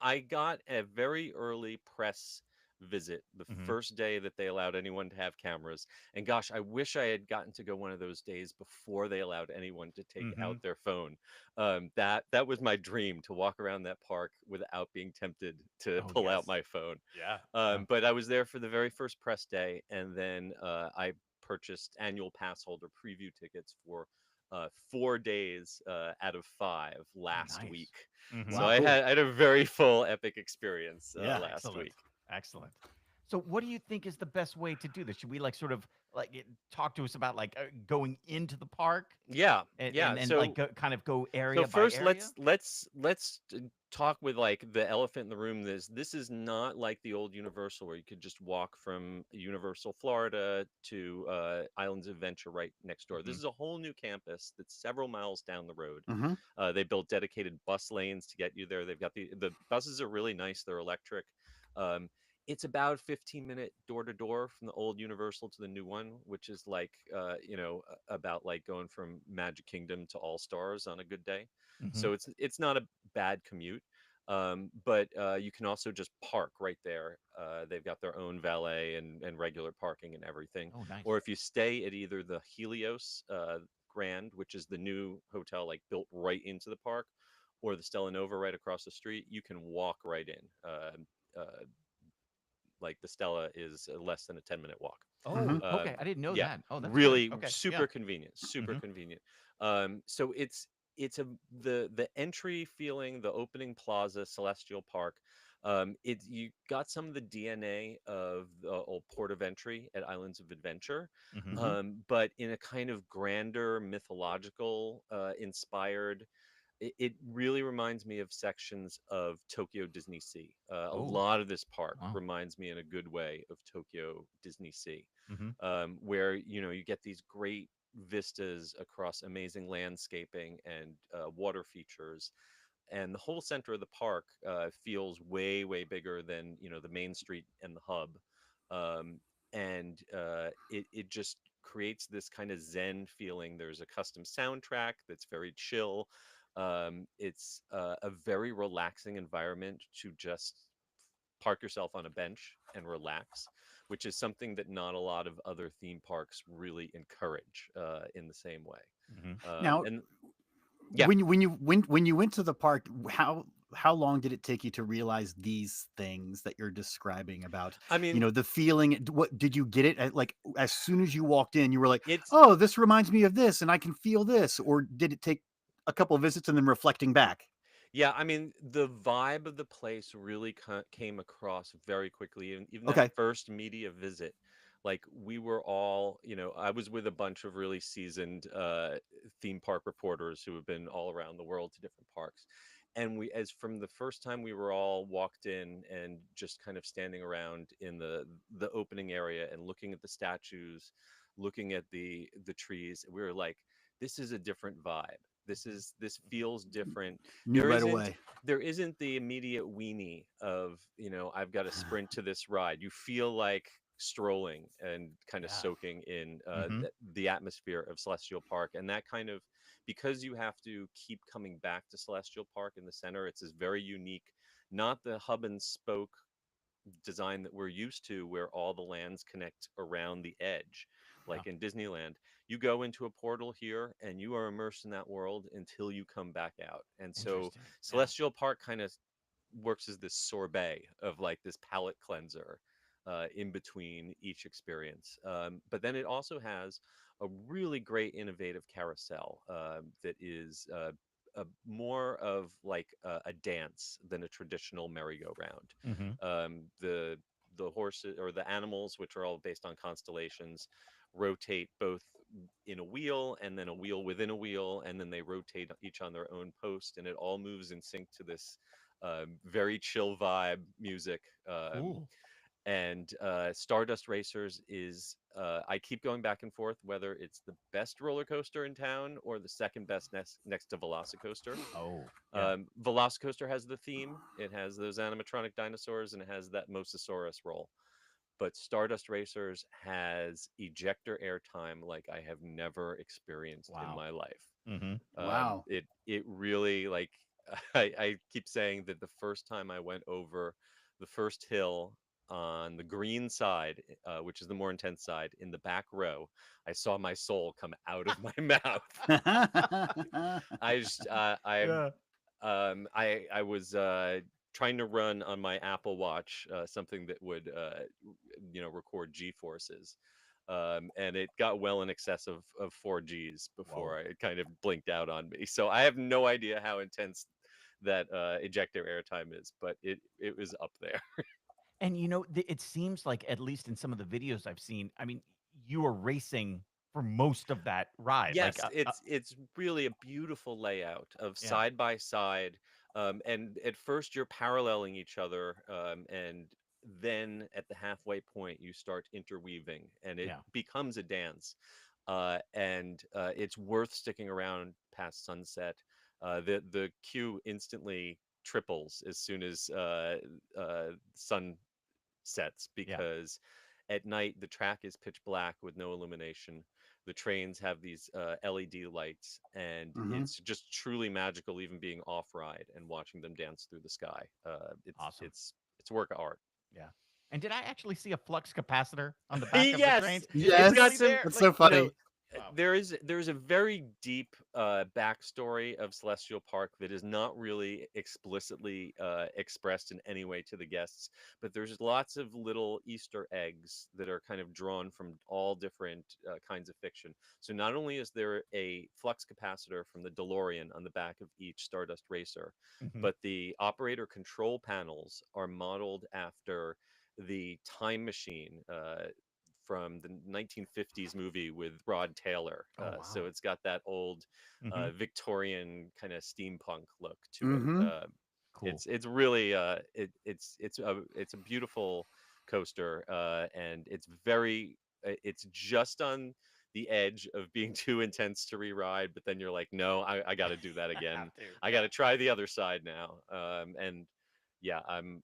I got a very early press visit the Hmm. first day that they allowed anyone to have cameras. And gosh, I wish I had gotten to go one of those days before they allowed anyone to take Hmm. out their phone. That was my dream, to walk around that park without being tempted to Oh, pull out yes. my phone. Yeah. Yeah. But I was there for the very first press day, and then I purchased annual pass holder preview tickets for 4 days out of 5 Oh, last nice. week. Hmm. So Wow. I Cool. had a very full Epic experience Yeah. last Excellent. week. Excellent. So, what do you think is the best way to do this? Should we like sort of like talk to us about like going into the park Yeah, and yeah. like kind of go So area by first, area? let's talk with like the elephant in the room. This is not like the old Universal where you could just walk from Universal Florida to Islands of Adventure right next door. Hmm. This is a whole new campus that's several miles down the road. Hmm. They built dedicated bus lanes to get you there. They've got the buses are really nice. They're electric. Um, it's about 15-minute door to door from the old Universal to the new one, which is like about like going from Magic Kingdom to All Stars on a good day. Hmm. So it's not a bad commute. But you can also just park right there. They've got their own valet and regular parking and everything. Oh, nice. Or if you stay at either the Helios Grand, which is the new hotel like built right into the park, or the Stella Nova right across the street, you can walk right in. Like the Stella is less than a 10-minute walk. Hmm. Oh, okay. I didn't know Yeah, that. Oh, that's good. really Okay. Yeah. super convenient, super Hmm. convenient. So it's the entry feeling, the opening plaza, Celestial Park. It you got some of the DNA of the old port of entry at Islands of Adventure, Hmm. Hmm. but in a kind of grander, mythological, inspired. It really reminds me of sections of Tokyo Disney Sea. A Oh, lot of this park wow. reminds me in a good way of Tokyo Disney Sea, Hmm. where you get these great vistas across amazing landscaping and water features, and the whole center of the park feels way bigger than the main street and the hub, um, and it just creates this kind of zen feeling. There's a custom soundtrack that's very chill. It's a very relaxing environment to just park yourself on a bench and relax, which is something that not a lot of other theme parks really encourage in the same way. Hmm. Now, And yeah, when you went to the park, how long did it take you to realize these things that you're describing about, I mean, the feeling? What did you get it at, like as soon as you walked in? You were like, it's "Oh, this reminds me of this, and I can feel this," or did it take a couple of visits and then reflecting back? Yeah, I mean, the vibe of the place really came across very quickly. And even that Okay. first media visit, like we were all, I was with a bunch of really seasoned theme park reporters who have been all around the world to different parks. And as from the first time we were all walked in and just kind of standing around in the opening area and looking at the statues, looking at the trees, we were like, this is a different vibe. This feels different. Knew there right isn't away. there isn't the immediate weenie of I've got to sprint to this ride. You feel like strolling and kind of Yeah. soaking in Hmm. the atmosphere of Celestial Park, and that kind of, because you have to keep coming back to Celestial Park in the center. It's this very unique, not the hub and spoke design that we're used to, where all the lands connect around the edge Yeah. like in Disneyland. You go into a portal here and you are immersed in that world until you come back out. And so Interesting. Yeah. Celestial Park kind of works as this sorbet of like this palate cleanser in between each experience. But then it also has a really great innovative carousel that is more of like a dance than a traditional merry-go-round. Hmm. The horses or the animals, which are all based on constellations, rotate both in a wheel and then a wheel within a wheel, and then they rotate each on their own post, and it all moves in sync to this very chill vibe music. Cool. And Stardust Racers is, I keep going back and forth whether it's the best roller coaster in town or the second best next to Velocicoaster. Oh, yeah. Velocicoaster has the theme, it has those animatronic dinosaurs, and it has that Mosasaurus roll. But Stardust Racers has ejector airtime like I have never experienced in Wow. my life. Hmm. Wow. It really like I keep saying that the first time I went over the first hill on the green side, which is the more intense side, in the back row, I saw my soul come out of my mouth. I just Yeah. I was trying to run on my Apple Watch something that would record G forces. And it got well in excess of 4Gs before Whoa. it kind of blinked out on me. So I have no idea how intense that ejector airtime is, but it was up there. And it seems like, at least in some of the videos I've seen, I mean, you are racing for most of that ride. Like, Yes, it's really a beautiful layout of yeah, side by side, and at first you're paralleling each other, and then at the halfway point you start interweaving, and it yeah, becomes a dance, and it's worth sticking around past sunset. The queue instantly triples as soon as sun sets yeah. because at night the track is pitch black with no illumination. The trains have these LED lights, and Hmm. it's just truly magical, even being off ride and watching them dance through the sky. It's Awesome. it's a work of art. Yeah. And did I actually see a flux capacitor on the back of the Yes, trains? Is it it's got really Yes, some. there? that's Like, so You know, funny. wow. there's a very deep backstory of Celestial Park that is not really explicitly expressed in any way to the guests, but there's lots of little Easter eggs that are kind of drawn from all different kinds of fiction. So not only is there a flux capacitor from the DeLorean on the back of each Stardust Racer, Hmm. but the operator control panels are modeled after the time machine from the 1950s movie with Rod Taylor. Oh, So wow. it's got that old Hmm. Victorian kind of steampunk look to it. Hmm. Cool. It's really it's a beautiful coaster, and it's very it's just on the edge of being too intense to re-ride, but then you're like, no, I got to do that I again. have to. I got Yeah. to try the other side now. And yeah, I'm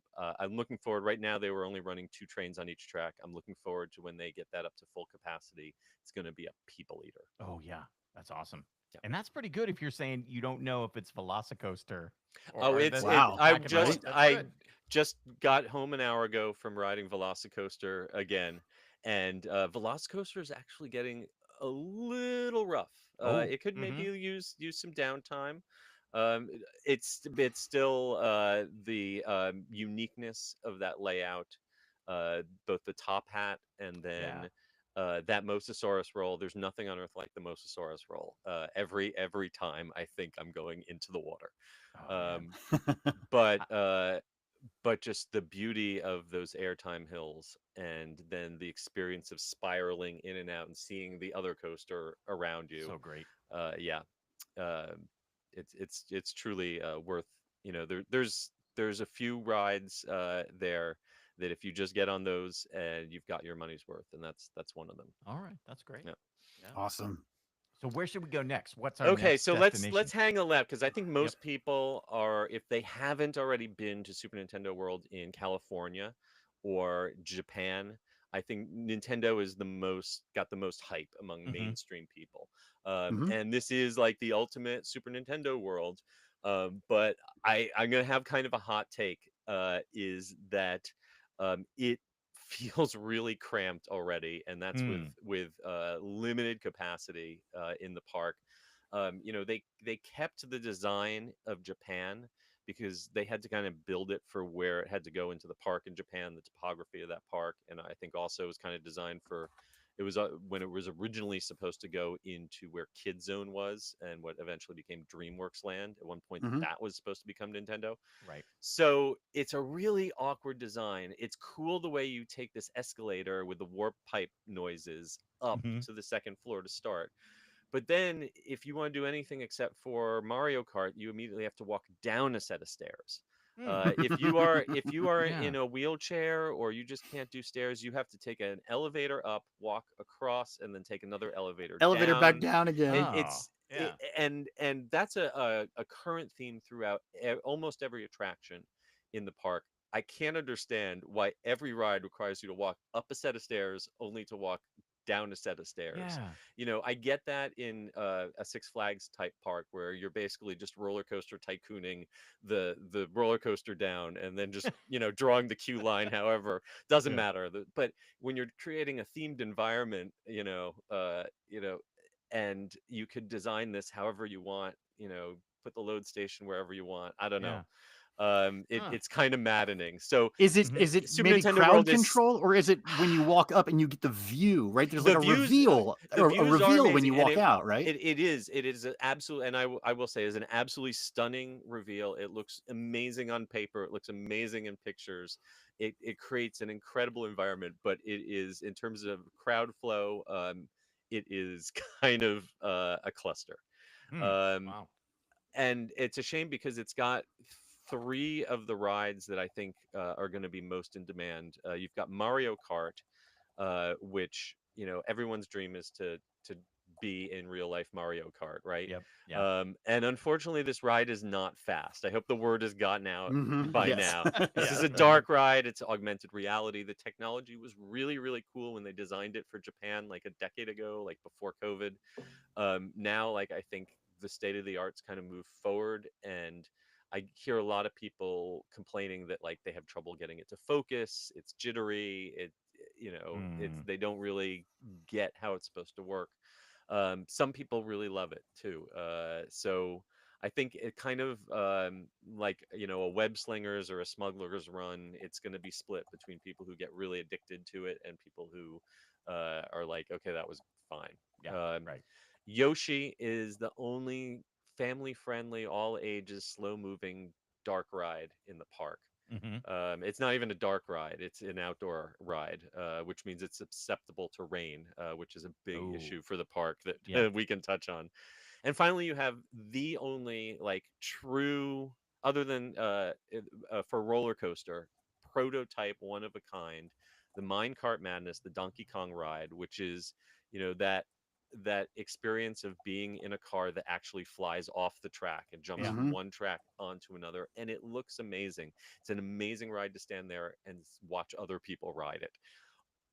looking forward. Right now, they were only running 2 trains on each track. I'm looking forward to when they get that up to full capacity. It's going to be a people eater. Oh, yeah. That's awesome. Yeah. And that's pretty good if you're saying you don't know if it's Velocicoaster Oh, or the Wow, I back and forth. right? That's I good. just got home an hour ago from riding Velocicoaster again, and Velocicoaster is actually getting a little rough. Oh, It could maybe hmm, use some downtime. It's still the uniqueness of that layout, both the top hat and yeah. then that Mosasaurus roll. There's nothing on Earth like the Mosasaurus roll. Every time I think I'm going into the water. Oh, man. Um, but I, but just the beauty of those airtime hills, and then the experience of spiraling in and out and seeing the other coaster around you. so great. Yeah, uh, it's truly worth. There's a few rides there that if you just get on those, and you've got your money's worth, and that's one of them. All right. That's great. Yeah. Yeah. Awesome. So where should we go next? What's our Okay, next so let's destination? hang a left because I think Yep. most people are, if they haven't already been to Super Nintendo World in California or Japan, I think Nintendo is got the most hype among Hmm. mainstream people. Hmm. And this is like the ultimate Super Nintendo World. But I'm gonna have kind of a hot take, is that it feels really cramped already, and that's Mm. with limited capacity in the park. They kept the design of Japan because they had to kind of build it for where it had to go into the park in Japan, the topography of that park, and I think also it was kind of designed for. It was when it was originally supposed to go into where Kid Zone was, and what eventually became DreamWorks Land. At one point, Hmm. that was supposed to become Nintendo. Right. So it's a really awkward design. It's cool the way you take this escalator with the warp pipe noises up Hmm. to the second floor to start. But then if you want to do anything except for Mario Kart, you immediately have to walk down a set of stairs. Mm. If you are Yeah. in a wheelchair or you just can't do stairs, you have to take an elevator up, walk across, and then take another elevator Elevator back down. down again. Oh, yeah. And that's a current theme throughout almost every attraction in the park. I can't understand why every ride requires you to walk up a set of stairs only to walk down a set of stairs. Yeah. I get that in a Six Flags type park where you're basically just roller coaster tycooning the roller coaster down, and then just drawing the queue line. However, doesn't Yeah. matter. But when you're creating a themed environment, and you could design this however you want, put the load station wherever you want. I don't know. Yeah. Huh. It's kind of maddening. So Is it Mhm. is it Super maybe Nintendo crowd World is control, or is it when you walk up and you get the view, right? There's like the a views reveal the or a views are reveal when amazing, you and walk out, right? it is an absolute, and I will say, is an absolutely stunning reveal. It looks amazing on paper, it looks amazing in pictures, it creates an incredible environment, but it is, in terms of crowd flow, it is kind of a cluster. Hmm. um Wow. and it's a shame because it's got three of the rides that I think are going to be most in demand. You've got Mario Kart, which, everyone's dream is to be in real life Mario Kart, right? Yep. Yeah. And unfortunately, this ride is not fast. I hope the word has gotten out by Yes. now. This Yeah. is a dark ride. It's augmented reality. The technology was really, really cool when they designed it for Japan like a decade ago, like before COVID. Now, like, I think the state of the art's kind of moved forward, and I hear a lot of people complaining that, like, they have trouble getting it to focus, it's jittery, it's, Hmm. they don't really get how it's supposed to work. Some people really love it too. So I think it kind of, like, a web slingers or a smuggler's run, it's going to be split between people who get really addicted to it and people who are like, okay, that was fine. Yeah. um, Right. Yoshi is the only family friendly, all ages, slow moving dark ride in the park. Hmm. It's not even a dark ride, it's an outdoor ride, which means it's susceptible to rain, which is a big Oh. issue for the park Yeah. that we can touch on. And finally, you have the only, like, true, other than for roller coaster, prototype, one of a kind, the Minecart Madness, the Donkey Kong ride, which is, that experience of being in a car that actually flies off the track and jumps Yeah. from Hmm. one track onto another, and it looks amazing. It's an amazing ride to stand there and watch other people ride it.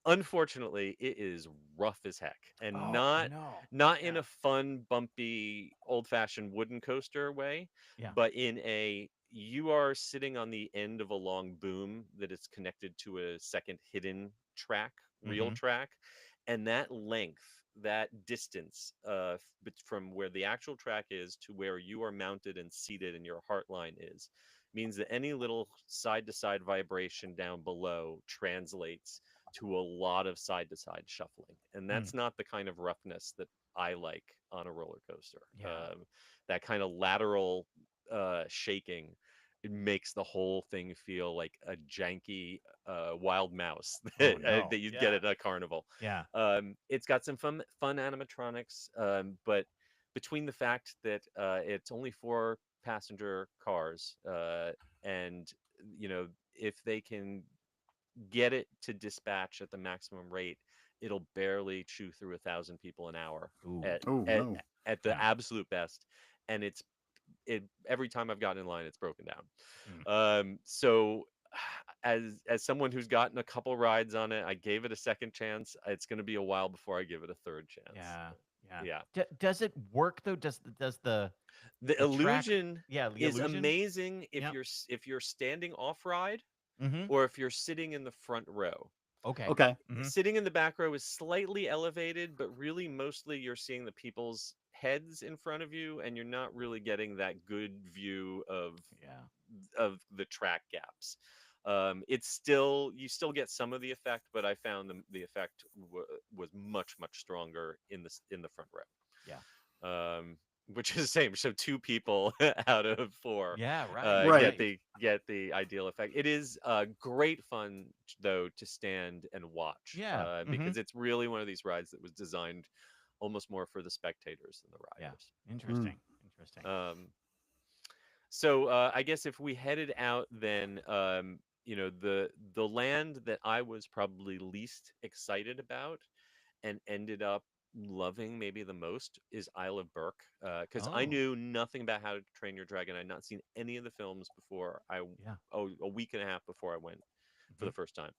Unfortunately, it is rough as heck, and Oh not no. not in Yeah. a fun, bumpy, old-fashioned wooden coaster way, Yeah. but in a, you are sitting on the end of a long boom that is connected to a second hidden track, real Hmm. track, and that length, that distance, from where the actual track is to where you are mounted and seated and your heart line is, means that any little side-to-side vibration down below translates to a lot of side to side shuffling. And Hmm. that's not the kind of roughness that I like on a roller coaster. Yeah. That kind of lateral shaking, it makes the whole thing feel like a janky wild mouse Oh that, no. that you'd get Yeah. at a carnival. Yeah. It's got some fun animatronics, but between the fact that it's only four passenger cars, and, if they can get it to dispatch at the maximum rate, it'll barely chew through 1,000 people an hour Ooh. at Oh at no. at the Yeah. absolute best. And every time I've gotten in line, it's broken down. Mm. So as someone who's gotten a couple rides on it, I gave it a second chance. It's going to be a while before I give it a third chance. Yeah. Yeah. Yeah. Does it work though? Does The the track? illusion Yeah. The is illusion. amazing if Yep. you're standing off ride, Hmm. or if you're sitting in the front row. Okay. Okay. Hmm. Sitting in the back row is slightly elevated, but really mostly you're seeing the people's heads in front of you, and you're not really getting that good view Yeah. of the track gaps. It's still, you still get some of the effect, but I found the effect was much, much stronger in the front Yeah. row. Which is the same. So two people out of four Yeah. Right. Right. get the ideal effect. It is great fun, though, to stand and watch, Yeah. Hmm. because it's really one of these rides that was designed almost more for the spectators than the Yeah. riders. Mm. Interesting. Interesting. So I guess if we headed out, then, the land that I was probably least excited about and ended up loving maybe the most is Isle of Burke, because I Oh. knew nothing about How to Train Your Dragon. I'd not seen any of the films before Yeah. a week and a half before I went for Hmm. the first time.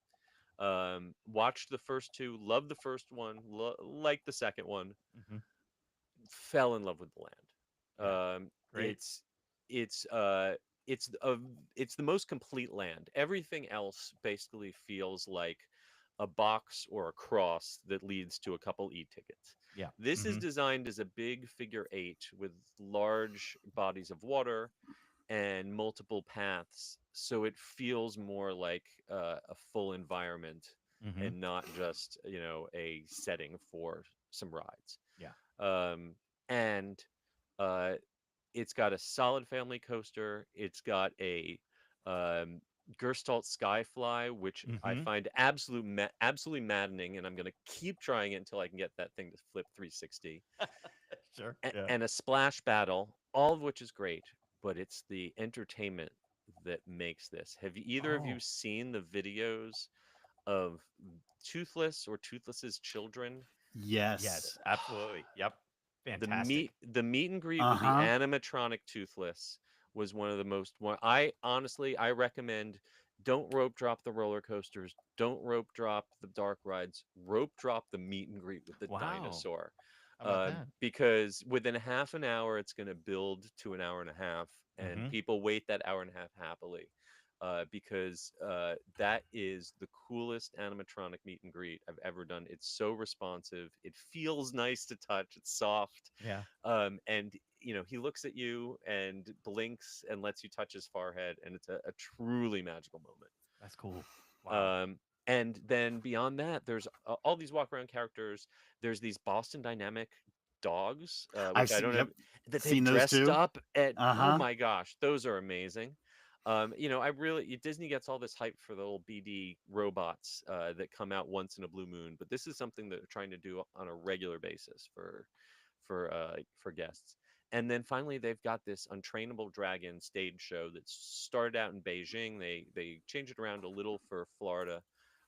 Watched the first two, loved the first one, liked the second one, Hmm. fell in love with the land. Yeah. Great. It's it's a it's the most complete land. Everything else basically feels like a box or a cross that leads to a couple e-tickets. Yeah. This is Hmm. designed as a big figure eight with large bodies of water, and multiple paths, so it feels more like a full environment Mm-hmm. and not just a setting for some rides. Yeah. um, and uh, it's got a solid family coaster. It's got a um, Gerstalt Skyfly, which I Mm-hmm. find absolutely maddening, and I'm going to keep trying it until I can get that thing to flip 360. Sure. Yeah. And a splash battle, all of which is great, but it's the entertainment that makes this. Have either of you Oh, seen the videos of Toothless or Toothless's children? Yes. yes, absolutely. Yep. the Fantastic. meet the meet and greet Uh with the huh. animatronic Toothless was one of the most one. I honestly I recommend, don't rope drop the roller coasters, don't rope drop the dark rides, rope drop the meet and greet with the Wow. dinosaur. How about that? Because within a half an hour it's going to build to an hour and a half, and Mm-hmm. people wait that hour and a half happily. Because that is the coolest animatronic meet and greet I've ever done. It's so responsive. It feels nice to touch. It's soft. Yeah. And he looks at you and blinks and lets you touch his forehead, and it's a truly magical moment. That's cool. Wow. And then beyond that, there's all these walk around characters. There's these Boston Dynamic dogs, I've which I seen. don't have, Yep. that they've Seen those dressed too. up. And Uh oh huh. my gosh, those are amazing. I really Disney gets all this hype for the little BD robots that come out once in a blue moon, but this is something that they're trying to do on a regular basis for guests. And then finally, they've got this Untrainable Dragon stage show that started out in Beijing. They changed it around a little for Florida,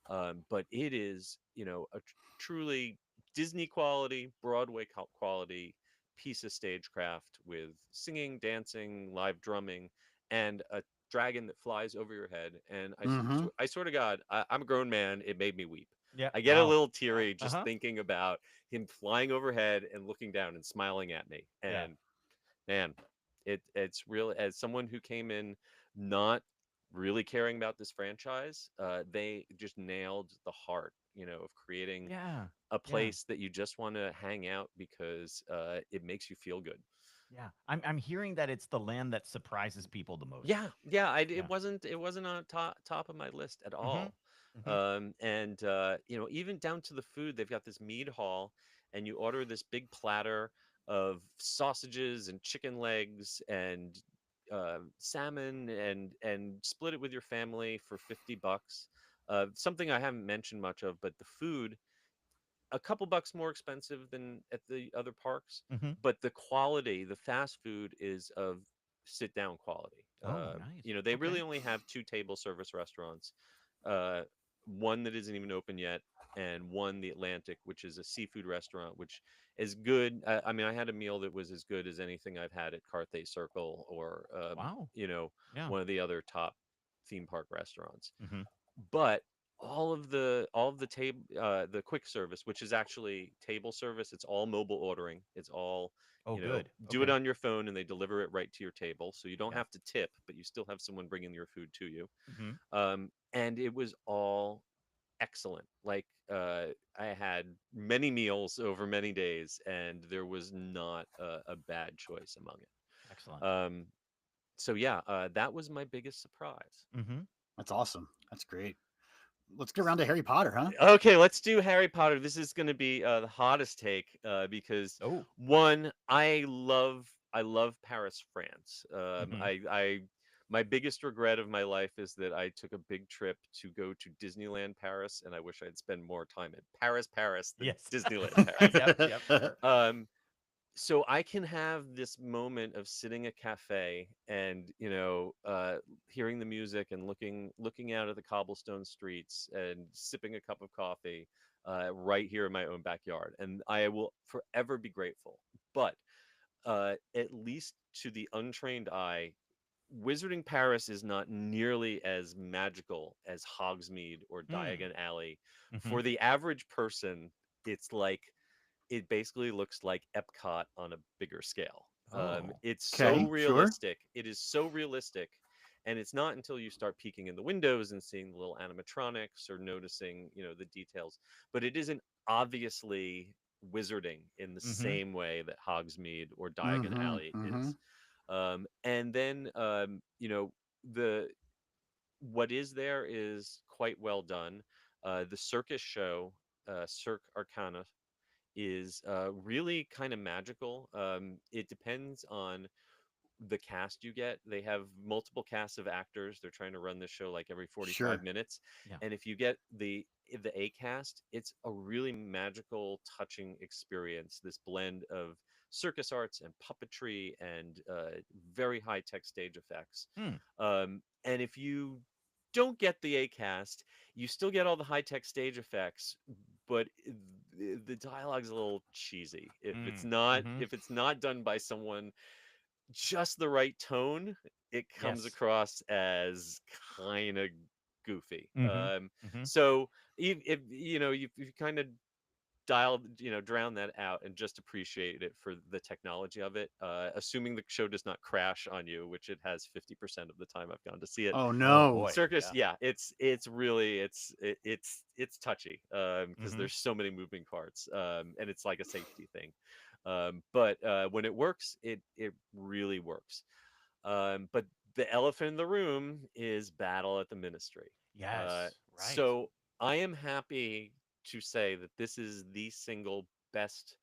but it is a truly Disney quality, Broadway quality piece of stagecraft with singing, dancing, live drumming, and a dragon that flies over your head. And Mm-hmm. I swear to God, I'm a grown man. It made me weep. Yeah. I get a Wow. little teary just Uh-huh. thinking about him flying overhead and looking down and smiling at me. Yeah. And man, it's real. As someone who came in not really caring about this franchise, they just nailed the heart, of creating Yeah. a Yeah. place that you just want to hang out because it makes you feel good. Yeah. I'm hearing that it's the land that surprises people the most. Yeah. Yeah. It wasn't on top of my list at Mm-hmm. all. Mm-hmm. And even down to the food, they've got this mead hall, and you order this big platter of sausages and chicken legs and salmon, and split it with your family for $50. Something I haven't mentioned much of, but the food, a couple bucks more expensive than at the other parks, Mm-hmm. but the quality, the fast food is of sit down quality. Oh, nice. They Okay. really only have two table service restaurants, uh, one that isn't even open yet, and one, the Atlantic, which is a seafood restaurant, which is good. I mean, I had a meal that was as good as anything I've had at Carthay Circle or Wow. Yeah. one of the other top theme park restaurants. Mm-hmm. But all of the table the quick service, which is actually table service, it's all mobile ordering. It's all, Oh, good. do it Okay. on your phone and they deliver it right to your table, so you don't Yeah. have to tip, but you still have someone bringing your food to you. Mm-hmm. And it was all excellent. Like, I had many meals over many days, and there was not a bad choice among it. Excellent. So yeah, that was my biggest surprise. Mm-hmm. That's awesome. That's great. Let's get around to Harry Potter, huh? Okay, let's do Harry Potter. This is going to be the hottest take, because Oh. one, I love Paris, France. Mm-hmm. My biggest regret of my life is that I took a big trip to go to Disneyland Paris, and I wish I'd spend more time at Paris than Yes. Disneyland Paris. Yep. Yep. Sure. Um, so I can have this moment of sitting at cafe and hearing the music and looking out at the cobblestone streets and sipping a cup of coffee, right here in my own backyard, and I will forever be grateful. But at least to the untrained eye, Wizarding Paris is not nearly as magical as Hogsmeade or Hmm. Diagon Alley. Mm-hmm. For the average person, it's like, it basically looks like Epcot on a bigger scale. Oh. It's so Okay, sure. realistic. It is so realistic. And it's not until you start peeking in the windows and seeing the little animatronics or noticing, the details. But it isn't obviously wizarding in the Mm-hmm. same way that Hogsmeade or Diagon Mm-hmm. Alley Mm-hmm. is. And then the what is there is quite well done. The circus show, Cirque Arcana, is really kind of magical. It depends on the cast you get. They have multiple casts of actors. They're trying to run this show like every 45 Sure. minutes. Yeah. And if you get the A cast, it's a really magical, touching experience. This blend of circus arts and puppetry and very high tech stage effects. Hmm. And if you don't get the A cast, you still get all the high tech stage effects, but the dialogue's a little cheesy. Mm. Mm-hmm. If it's not done by someone just the right tone, it comes Yes. across as kind of goofy. Mm-hmm. Mm-hmm. So if you kind of drown that out and just appreciate it for the technology of it, assuming the show does not crash on you, which it has 50% of the time I've gone to see it. Oh Oh no. boy. Circus, Yeah. yeah, it's really it's touchy because Mm-hmm. there's so many moving parts, and it's like a safety thing. But when it works, it really works. But the elephant in the room is Battle at the Ministry. Uh, Yes. Right. so I am happy to say that this is the single best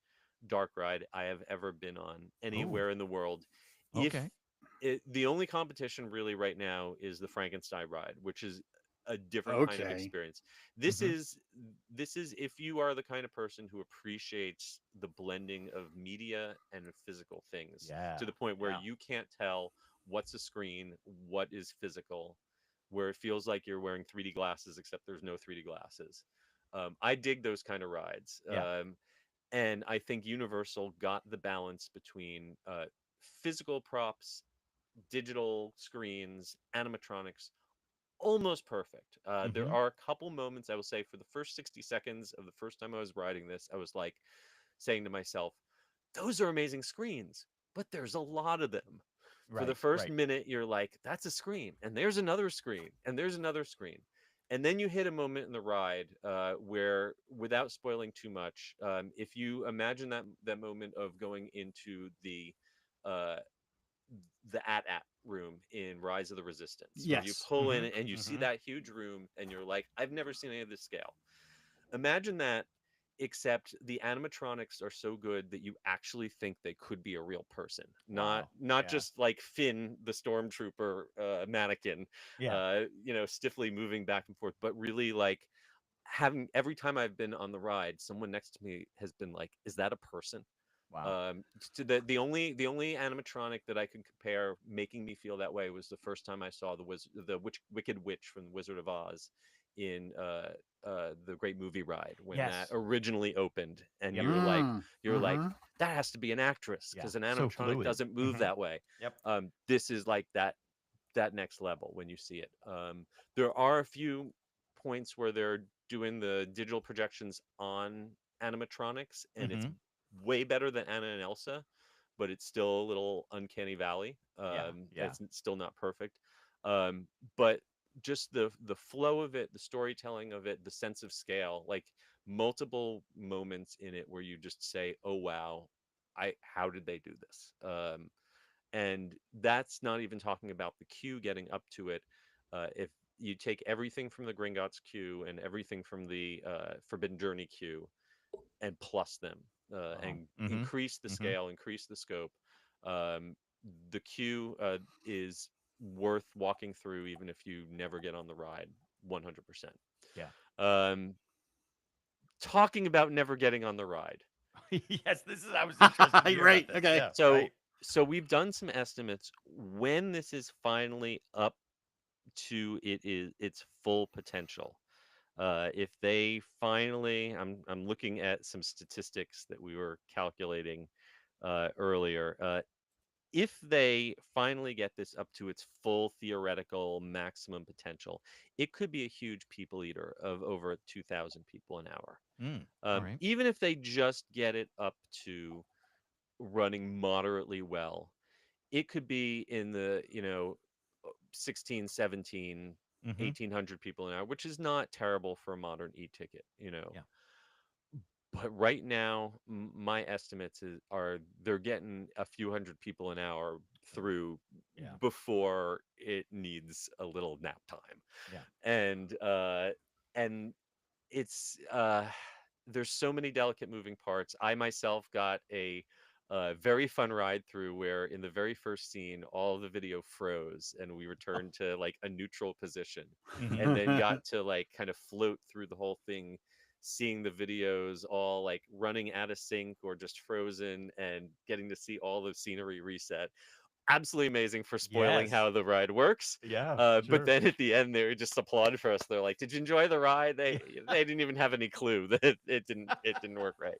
dark ride I have ever been on Oh. anywhere in the world. If Okay. the only competition really right now is the Frankenstein ride, which is a different kind of Okay. experience. This Mm-hmm. is this is if you are the kind of person who appreciates the blending of media and physical things Yeah. to the point where Yeah. you can't tell what's a screen, what is physical, where it feels like you're wearing 3D glasses except there's no 3D glasses. I dig those kind of rides. Yeah. And I think Universal got the balance between physical props, digital screens, animatronics, almost perfect. There Mm-hmm. are a couple moments I will say for the first 60 seconds of the first time I was riding this, I was like saying to myself, those are amazing screens, but there's a lot of them. For the Right. first Right. minute, you're like, that's a screen, and there's another screen, and there's another screen. And then you hit a moment in the ride where, without spoiling too much, if you imagine that moment of going into uh, the AT-AT room in Rise of the Resistance, where you Yes. pull in Mm-hmm. and you see Mm-hmm. that huge room, and you're like, I've never seen any of this scale. Imagine that, except the animatronics are so good that you actually think they could be a real person, not Wow. not Yeah. just like Finn, the stormtrooper mannequin, Yeah. stiffly moving back and forth, but really like having every time I've been on the ride, someone next to me has been like, "Is that a person?" Wow. To the only animatronic that I could compare making me feel that way was the first time I saw the Wicked Witch from the Wizard of Oz in the Great Movie Ride when that Yes. originally opened, and Yep. you're like Mm-hmm. that has to be an actress Yeah. because an So animatronic fluid. doesn't move Mm-hmm. that way. Yep. This is like that next level when you see it. There are a few points where they're doing the digital projections on animatronics, and it's Mm-hmm. way better than Anna and Elsa, but it's still a little uncanny valley. Yeah. Yeah. It's still not perfect, but just the flow of it, the storytelling of it, the sense of scale, like multiple moments in it where you just say, "Oh wow, I how did they do this?" And that's not even talking about the queue getting up to it. If you take everything from the Gringotts queue and everything from the Forbidden Journey queue and plus them Wow. and Mm-hmm. increase the Mm-hmm. scale, increase the scope, um, the queue is worth walking through even if you never get on the ride 100%. Yeah. Um, Talking about never getting on the ride. Yes. This is. I was interested to hear about Right. this. Okay. Yeah. So Right. so we've done some estimates when this is finally up to its full potential. If they finally, I'm looking at some statistics that we were calculating earlier. If they finally get this up to its full theoretical maximum potential, it could be a huge people eater of over 2,000 people an hour. Mm. All right. Even if they just get it up to running moderately well, it could be in the 16, 17, Mm-hmm. 1,800 people an hour, which is not terrible for a modern e-ticket. Yeah. But right now, my estimates are they're getting a few hundred people an hour through Yeah. before it needs a little nap time. Yeah. And it's there's so many delicate moving parts. I myself got a very fun ride through where in the very first scene all of the video froze and we returned to like a neutral position, Mhm. and then got to like kind of float through the whole thing, seeing the videos all like running out of sync or just frozen, and getting to see all the scenery reset. Absolutely amazing for spoiling Yes. how the ride works. Yeah, But sure. then at the end, they were just applauded for us. They're like, "Did you enjoy the ride?" Yeah. They didn't even have any clue that it didn't work right.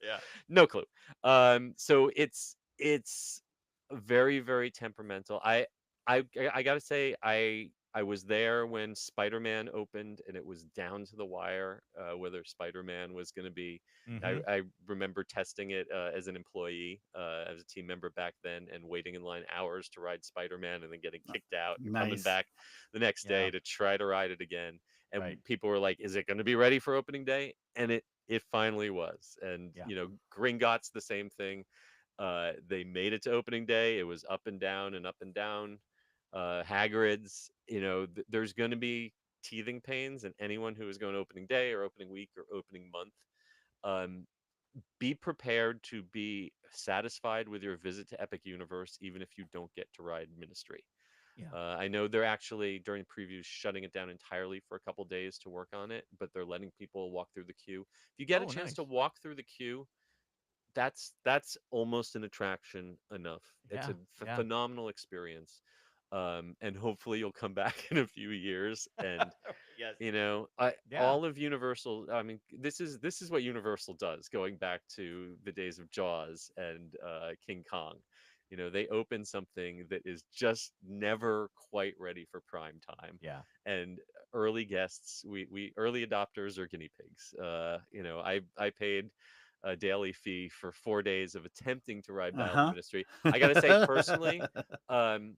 Yeah. No clue. So it's very very temperamental. I gotta say I was there when Spider-Man opened, and it was down to the wire whether Spider-Man was going to be. Mhm. I remember testing it as an employee, as a team member back then, and waiting in line hours to ride Spider-Man, and then getting kicked out and coming Nice. back the next Yeah. day to try to ride it again. And Right. people were like, "Is it going to be ready for opening day?" And it finally was. And Yeah. Gringotts the same thing. They made it to opening day. It was up and down and up and down. Hagrid's, there's going to be teething pains, and anyone who is going opening day or opening week or opening month, um, be prepared to be satisfied with your visit to Epic Universe, even if you don't get to ride Ministry. Yeah. I know they're actually during previews shutting it down entirely for a couple days to work on it, but they're letting people walk through the queue. If you get a Oh, chance to nice. walk through the queue, that's almost an attraction enough. It's Yeah. a Yeah. phenomenal experience, and hopefully you'll come back in a few years. And Yes. Yeah. all of Universal. I mean, this is what Universal does. Going back to the days of Jaws and King Kong, they open something that is just never quite ready for prime time, Yeah. and early guests, we early adopters are guinea pigs. I paid a daily fee for 4 days of attempting to ride Battle of the Uh-huh. Ministry. I gotta say, personally, um,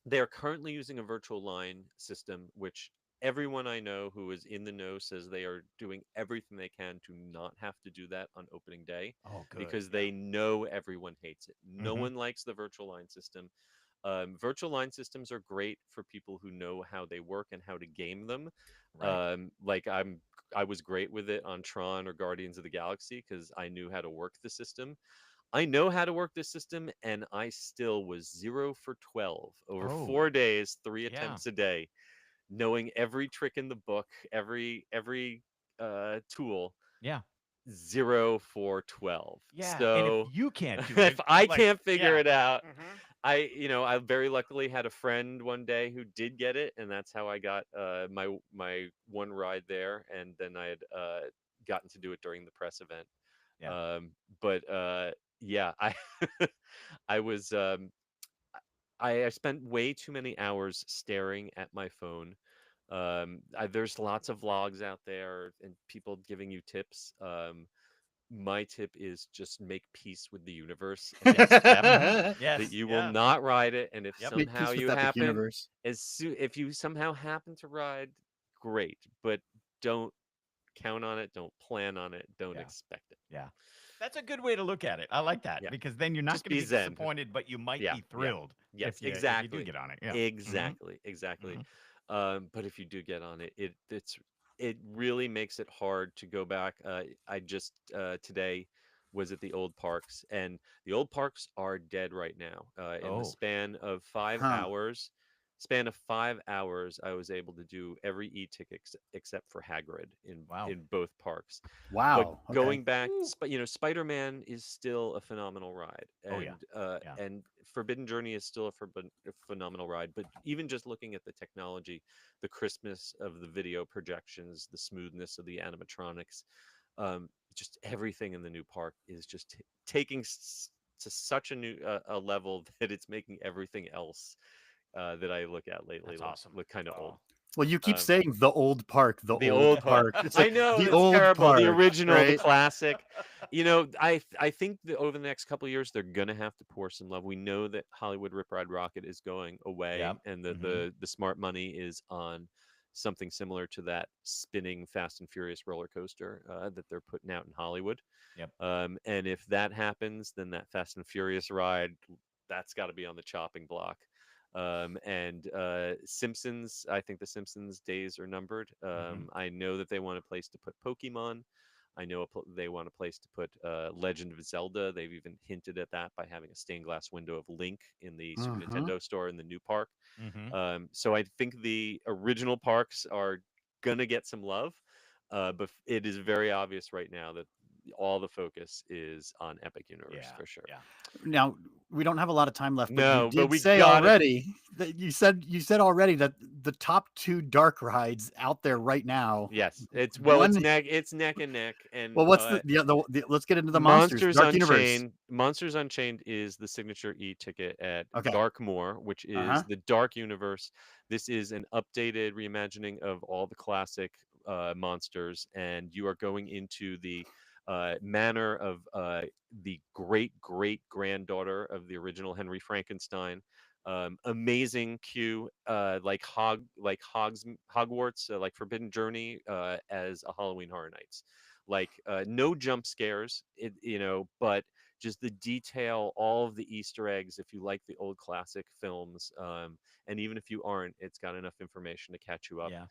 they are currently using a virtual line system, which everyone I know who is in the know says they are doing everything they can to not have to do that on opening day, Oh, good. because Yeah. they know everyone hates it. No Mhm. one likes the virtual line system. Virtual line systems are great for people who know how they work and how to game them. Right. Like I was great with it on Tron or Guardians of the Galaxy because I knew how to work the system. I know how to work this system, and I still was 0 for 12 over Oh, 4 days, three yeah. attempts a day, knowing every trick in the book, every tool. Yeah. 0 for 12. Yeah. And if So you can't do if it, I like, can't figure yeah. it out, Mhm. I very luckily had a friend one day who did get it, and that's how I got my one ride there, and then I had gotten to do it during the press event. Yeah. Um, but yeah, I I was I spent way too many hours staring at my phone. There's lots of vlogs out there and people giving you tips. My tip is just make peace with the universe and Yes. accept Mhm. that Yes. you will Yeah. not ride it. And if Yep. Make somehow peace with you Epic happen, Universe. if you somehow happen to ride, great, but don't count on it, don't plan on it, don't Yeah. expect it. Yeah. That's a good way to look at it. I like that Yeah, because then you're not just going to be be zen. disappointed, but you might Yeah, be yeah. thrilled Yes, if you do exactly. get on it. Yeah. Mhm. Exactly, exactly. Mhm. But if you do get on it, it really makes it hard to go back. I just today was at the old parks, and the old parks are dead right now. In the Oh, span of five Huh. hours, span of 5 hours, I was able to do every e-ticket except for Hagrid wow. in both parks. But Wow. Okay. going back, Ooh. Spider-Man is still a phenomenal ride, Oh, yeah. Yeah. and Forbidden Journey is still a phenomenal ride. But even just looking at the technology, the crispness of the video projections, the smoothness of the animatronics, just everything in the new park is just taking to such a new a level that it's making everything else that I look at lately That's awesome. look kind of old. Oh. Well, you keep Um, saying the old park, the the old old park. park. It's I like know the it's old terrible. The park, original, the right? classic. I think that over the next couple of years they're gonna have to pour some love. We know that Hollywood Rip Ride Rocket is going Yeah. away, and that Mhm. the smart money is on something similar to that spinning Fast and Furious roller coaster that they're putting out in Hollywood. Yep. And if that happens, then that Fast and Furious ride that's got to be on the chopping block. And Simpsons, I think the Simpsons days are numbered. Hmm. I know that they want a place to put Pokemon. I know they want a place to put Legend of Zelda. They've even hinted at that by having a stained glass window of Link in the Super Hmm. Nintendo store in the new park. Hmm. So I think the original parks are gonna get some love, but it is very obvious right now that all the focus is on Epic Universe Yeah. for sure. Yeah. Now we don't have a lot of time left, but you No, but did we say got it. already that you said already that the top two dark rides out there right now. Yes, One, it's neck and neck, well, and what's the let's get into the monsters. Monsters Dark Universe. Unchained. Monsters Unchained is the signature e-ticket at Okay. Darkmoor, which is Uh-huh. the Dark Universe. This is an updated reimagining of all the classic monsters, and you are going into the manor of the great great granddaughter of the original Henry Frankenstein. Amazing queue, Hogwarts, like Forbidden Journey, as a Halloween Horror Nights. Like no jump scares, but just the detail, all of the Easter eggs. If you like the old classic films, and even if you aren't, it's got enough information to catch you up. Yeah.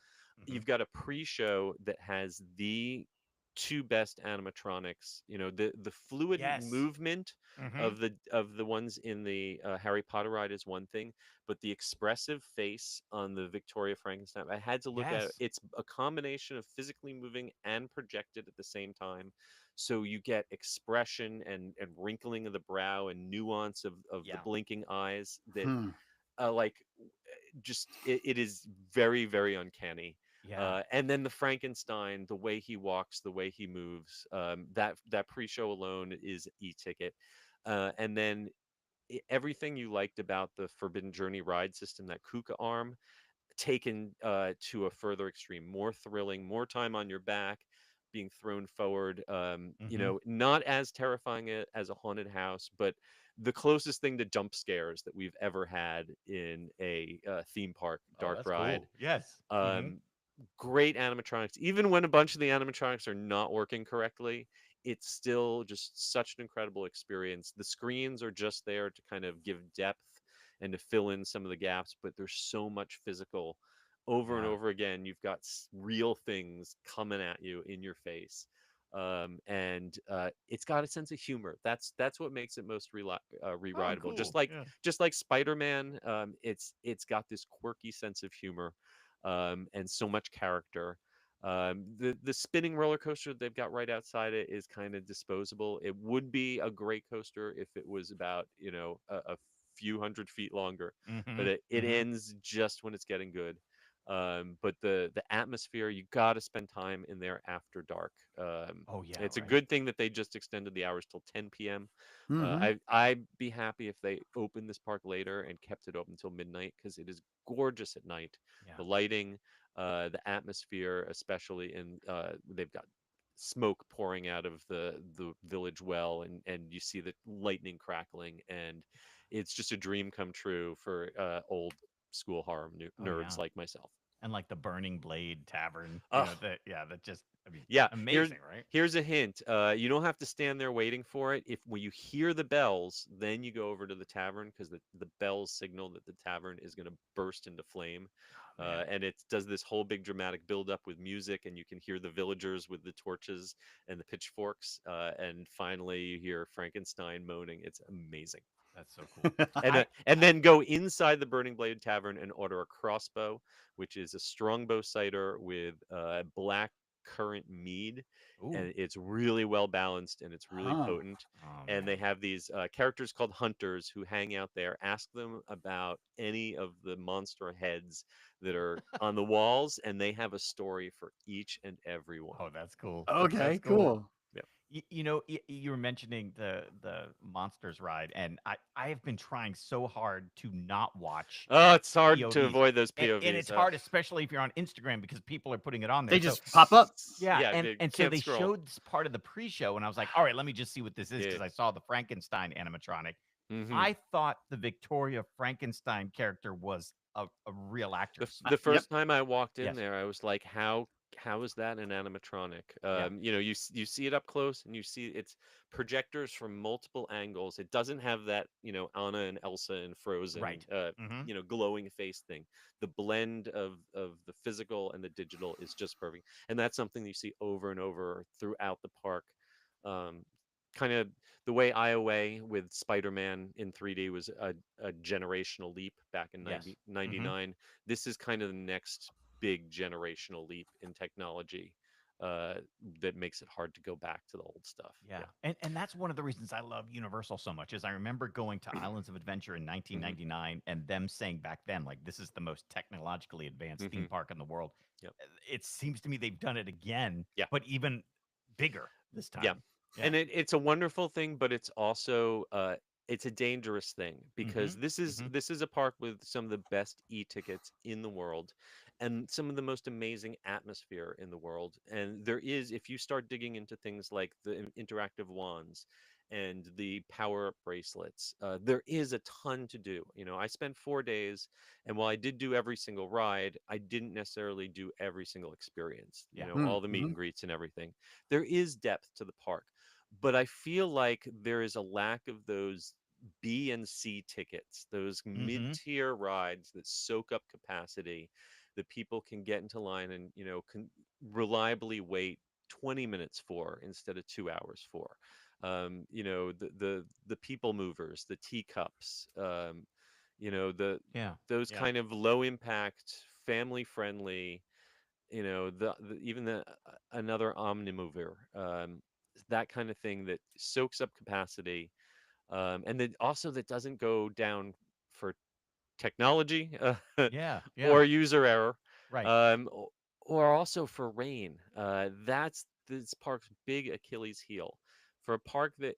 Hmm. You've got a pre-show that has the two best animatronics. The fluid Yes. movement Hmm. of the ones in the Harry Potter ride is one thing, but the expressive face on the Victoria Frankenstein, I had to look at it. Yes. It's a combination of physically moving and projected at the same time. So you get expression and wrinkling of the brow and nuance of the Yeah. blinking eyes that Hmm. like just it is very very uncanny. Yeah. And then the Frankenstein, the way he walks, the way he moves, that pre-show alone is e-ticket. And then everything you liked about the Forbidden Journey ride system, that Kuka arm, taken to a further extreme, more thrilling, more time on your back, being thrown forward. Hmm. Not as terrifying as a haunted house, but the closest thing to jump scares that we've ever had in a theme park Oh, dark that's ride. cool. Yes. Hmm. Um, Great animatronics. Even when a bunch of the animatronics are not working correctly, it's still just such an incredible experience. The screens are just there to kind of give depth and to fill in some of the gaps, but there's so much physical over and Yeah. over again. You've got real things coming at you in your face. And it's got a sense of humor. That's what makes it most Oh, re-rideable. Just cool. like Yeah. just like Spider-Man, it's got this quirky sense of humor, and so much character. The spinning roller coaster they've got right outside it is kind of disposable. It would be a great coaster if it was about a few 100 feet longer, but Hmm. it Hmm. ends just when it's getting good. But the atmosphere, you got to spend time in there after dark. Oh, yeah. It's a Right. good thing that they just extended the hours till 10 p.m. Hmm. I'd be happy if they opened this park later and kept it open until midnight because it is gorgeous at night. Yeah. The lighting, the atmosphere, especially in they've got smoke pouring out of the village well, and you see the lightning crackling, and it's just a dream come true for old school horror Oh, yeah. nerds like myself. And like the Burning Blade Tavern, Oh, that, yeah, that just, I mean, yeah, amazing, right? here's a hint. You don't have to stand there waiting for it. If when you hear the bells, then you go over to the tavern because the bells signal that the tavern is going to burst into flame. Oh, man. And it does this whole big dramatic build up with music, and you can hear the villagers with the torches and the pitchforks. And finally, you hear Frankenstein moaning. It's amazing. That's so cool. And then go inside the Burning Blade Tavern and order a crossbow, which is a strongbow cider with black currant mead, Ooh. and it's really well balanced and it's really Huh. potent. Oh, And they man. have these characters called hunters who hang out there. Ask them about any of the monster heads that are on the walls, and they have a story for each and every one. Oh, that's cool. That's Okay. cool. Cool. Yeah. You were mentioning the monsters ride, and I have been trying so hard to not watch Oh, it's hard to POVs, avoid those and POVs. it's hard, especially if you're on Instagram because people are putting it on there. They So just pop up. yeah, Yeah, and so can't they scroll. showed this part of the pre-show, and I was like, all right, let me just see what this is Yeah. because I saw the Frankenstein animatronic. Hmm. I thought the Victoria Frankenstein character was a real actor. The Yep. first time I walked in Yes. there, I was like, "How how is that an animatronic? Yeah. You see it up close, and you see it's projectors from multiple angles. It doesn't have that, Anna and Elsa and Frozen, Right. Mm-hmm. glowing face thing. The blend of the physical and the digital is just perfect, and that's something you see over and over throughout the park. Um, Kind of the way Iowa with Spider-Man in 3D was a generational leap back in Yes. 90, Mm-hmm. 99. This is kind of the next big generational leap in technology, uh, that makes it hard to go back to the old stuff. Yeah. Yeah. And that's one of the reasons I love Universal so much is I remember going to Islands of Adventure in Hmm. 1999 and them saying back then like this is the most technologically advanced theme Hmm. park in the world. Yep. It seems to me they've done it again, Yeah. but even bigger this Yeah. time. Yeah. And it's a wonderful thing, but it's also it's a dangerous thing, Mhm. because this is Mhm. this is a park with some of the best e-tickets in the world, and some of the most amazing atmosphere in the world. And there is, if you start digging into things like the interactive wands and the power up bracelets, there is a ton to do. I spent 4 days, and while I did do every single ride, I didn't necessarily do every single experience, Yeah. all the meet Mm-hmm. and greets and everything. There is depth to the park, but I feel like there is a lack of those B and C tickets, those Mhm. mid-tier rides that soak up capacity, that people can get into line and, can reliably wait 20 minutes for instead of 2 hours for. The people movers, the teacups, the Yeah. those Yeah. kind of low impact, family friendly, even the another omnimover, that kind of thing that soaks up capacity, and then also that doesn't go down for technology, Yeah. Yeah. or user error, Right. or also for rain. That's this park's big Achilles heel. For a park that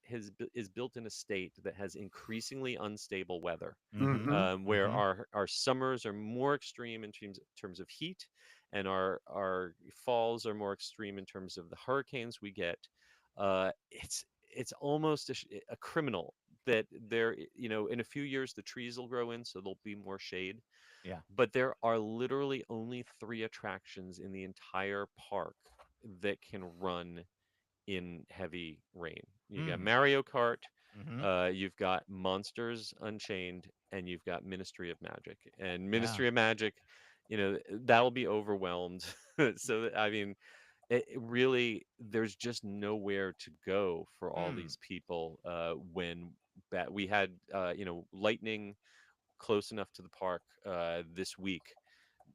is built in a state that has increasingly unstable weather, Mhm. where Mhm. our summers are more extreme in terms of heat, and our falls are more extreme in terms of the hurricanes we get. It's almost a criminal that there, in a few years the trees will grow in, so there'll be more shade. Yeah. But there are literally only three attractions in the entire park that can run in heavy rain. You got Mm. Mario Kart, Mhm. you've got Monsters Unchained, and you've got Ministry of Magic. And Yeah. Ministry of Magic, that'll be overwhelmed. So I mean, it really, there's just nowhere to go for all Mm. these people, when we had, lightning close enough to the park this week,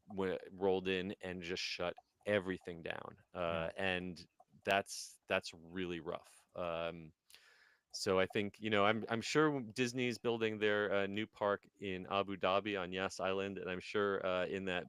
when it rolled in and just shut everything down, Yeah. and that's really rough. So I think, I'm sure Disney's building their new park in Abu Dhabi on Yas Island, and I'm sure in that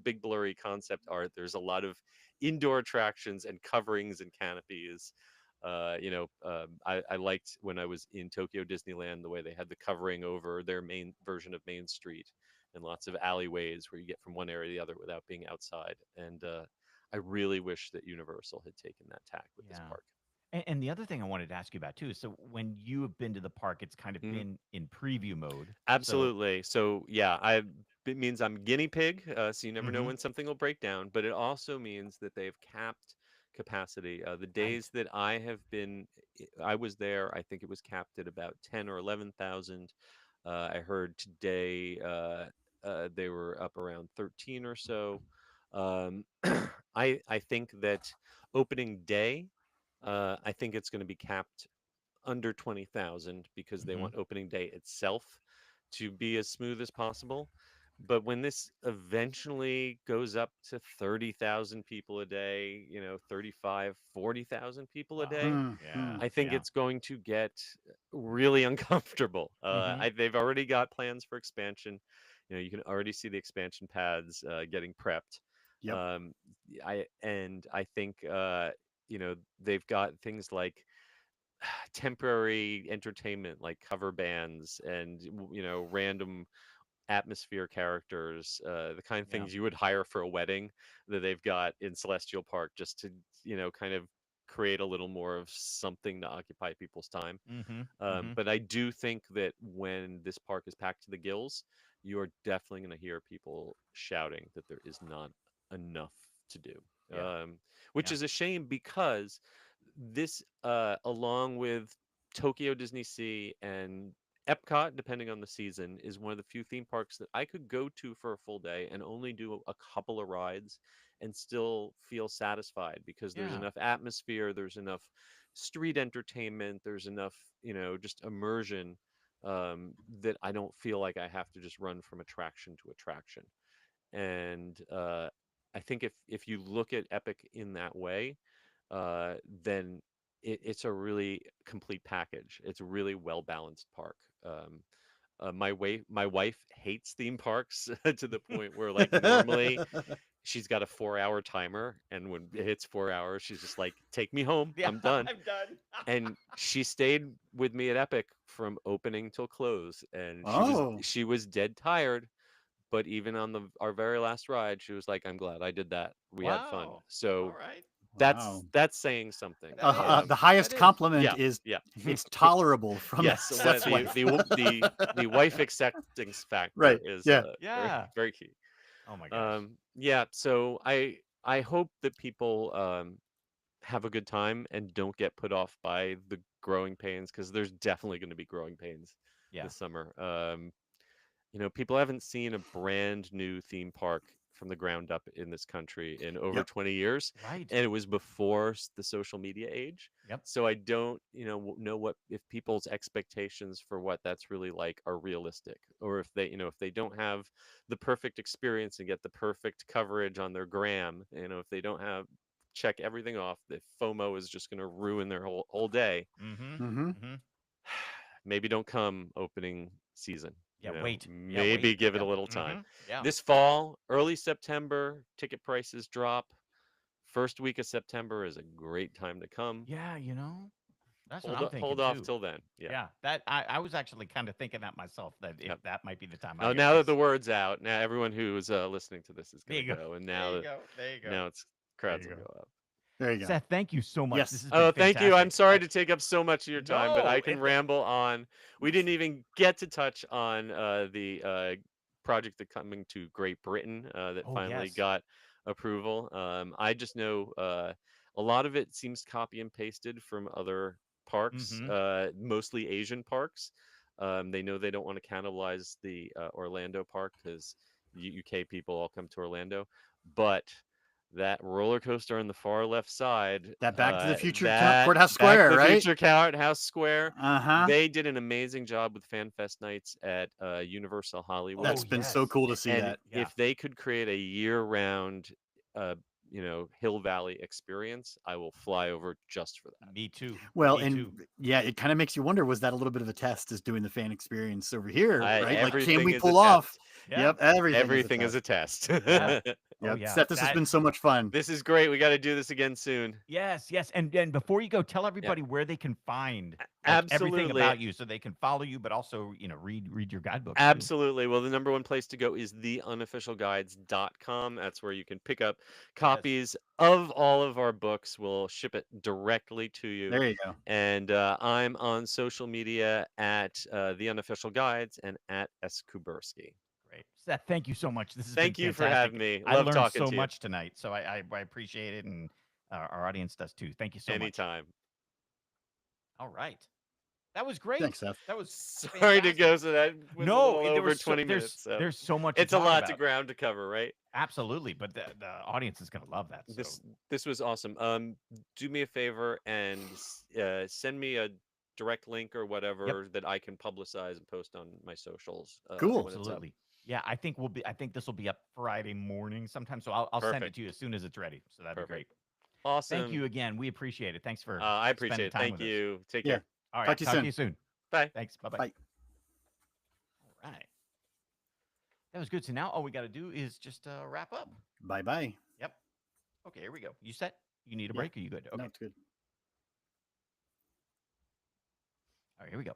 big blurry concept art, there's a lot of indoor attractions and coverings and canopies. I liked when I was in Tokyo Disneyland the way they had the covering over their main version of Main Street, and lots of alleyways where you get from one area to the other without being outside. And I really wish that Universal had taken that tack with this Yeah. park. And the other thing I wanted to ask you about too is so when you have been to the park, it's kind of Mhm. been in preview mode. So, Absolutely. So yeah, it means I'm guinea pig. So you never know mhm. when something will break down, but it also means that they've capped capacity. The Right. days that I have been, I was there. I think it was capped at about 10 or 11,000. I heard today they were up around 13 or so. Um, I think that opening day, I think it's going to be capped under 20,000, because they Mhm. want opening day itself to be as smooth as possible. But when this eventually goes up to 30,000 people a day, 35, 40,000 people a Wow. day, Mm-hmm. Yeah. I think Yeah. it's going to get really uncomfortable. Mhm. They've already got plans for expansion. You can already see the expansion pads getting prepped. Yep. Um, I think they've got things like temporary entertainment like cover bands and random atmosphere characters, the kind of Yeah. things you would hire for a wedding, that they've got in Celestial Park, just to kind of create a little more of something to occupy people's time. Mhm. Mhm. But I do think that when this park is packed to the gills, you are definitely going to hear people shouting that there is not enough to do. Yeah. Which Yeah. is a shame because this, along with Tokyo Disney Sea and Epcot, depending on the season, is one of the few theme parks that I could go to for a full day and only do a couple of rides and still feel satisfied because there's Yeah. enough atmosphere, there's enough street entertainment, there's enough, just immersion, that I don't feel like I have to just run from attraction to attraction. And I think if you look at Epic in that way, then it's a really complete package. It's a really well balanced park. My wife hates theme parks to the point where, like, normally she's got a 4 hour timer, and when it hits 4 hours, she's just like, "Take me home. Yeah. I'm done." I'm done. And she stayed with me at Epic from opening till close, and she was Oh, she was dead tired, but even on our very last ride, she was like, "I'm glad I did that. We had fun." Wow. All So right. that's wow. that's saying something. That is. The That highest is. compliment Yeah, is yeah. it's tolerable from Yes, Seth's the wife. the wo- the wife acceptance factor Right. is Yeah. very Yeah. very key. Oh my gosh. Yeah, so I hope that people have a good time and don't get put off by the growing pains, because there's definitely going to be growing pains Yeah. this summer. People haven't seen a brand new theme park from the ground up in this country in over Yep. 20 years, Right. and it was before the social media age. Yep. So I don't, know what if people's expectations for what that's really like are realistic, or if they don't have the perfect experience and get the perfect coverage on their gram, if they don't have check everything off, the FOMO is just going to ruin their whole day. Mm-hmm. Mm-hmm. Mm-hmm. Maybe don't come opening season. Yeah. Wait. Yeah. Maybe Wait. give it a Yep. little time. Mm-hmm. Yeah. This fall, early September, ticket prices drop. First week of September is a great time to come. Yeah. That's what Hold I'm hold thinking off too. till then. Yeah. Yeah. That I was actually kind of thinking that myself, that if Yep. that might be the time. Oh, Yeah. now that the Because word's out, now everyone who's listening to this is there gonna you go. go, and There now you that go. There you go. now it's There crowds you will go. go up. There you go. Seth, thank you so much. This Yes. has been Oh, thank you. I'm fantastic. sorry to take up so much of your time, but I No, can ramble on. We didn't even get to touch on the project that coming to Great Britain that Oh finally yes. got approval. I just know a lot of it seems copy and pasted from other parks, Mm-hmm. mostly Asian parks. They know they don't want to cannibalize the Orlando park because UK people all come to Orlando, but that roller coaster on the far left side, That Back to the Future that Courthouse Back to Square, the right? Future Courthouse Square, Uh-huh. they did an amazing job with Fan Fest nights at Universal Hollywood. That's Oh been so yes. cool to see And that. Yeah. if they could create a year-round, uh, Hill Valley experience, I will fly over just for that. Me too. Well, Me and too. yeah, it kind of makes you wonder, was that a little bit of a test as doing the fan experience over here, right? Like, can Everything we is a pull off? test. Yeah. Yep, everything is a Everything is test. a test. Yeah. Oh Yep. yeah. Seth, this has That. been so much fun. This is great. We got to do this again soon. Yes, yes. And before you go, tell Yeah, everybody where they can find like everything absolutely. about you so they can follow you, but also, read your guidebooks too. Absolutely. Well, the number one place to go is theunofficialguides.com. That's where you can pick up Yes. copies of all of our books. We'll ship it directly to you. There you go. And I'm on social media at The Unofficial Guides and at S. Kuberski. Great. Seth, thank you so much. This has been Thank you for having fantastic. me. I Love learned talking so to you. much tonight. So I appreciate it, and our audience does too. Thank you so much. Anytime. All right. That was great. Thanks, Seth. That was Sorry to fantastic. go, so that was a No, little there over was 20 minutes. So there's so much to it's a talk lot to about. ground to cover, right? Absolutely, but the audience is going to love that. So This was awesome. Do me a favor and send me a direct link or yep, whatever that I can publicize and post on my socials Cool. when it's up. absolutely. Yeah, I think this will be up Friday morning sometime. So I'll send it Perfect. to you as soon as it's ready. So that'd be Perfect. great. Thank Awesome. you again. We appreciate it. Thanks for I appreciate spending it. time Thank with us. you. Take Yeah. care. All right. Talk to you Talk to soon. you soon. Bye. Thanks. Bye bye. Bye. All right. That was good. So now all we got to do is just wrap up. Bye-bye. Yep. Okay, here we go. You set? You need a Yeah. break? Or you good? Okay. No, it's good. All right, here we go.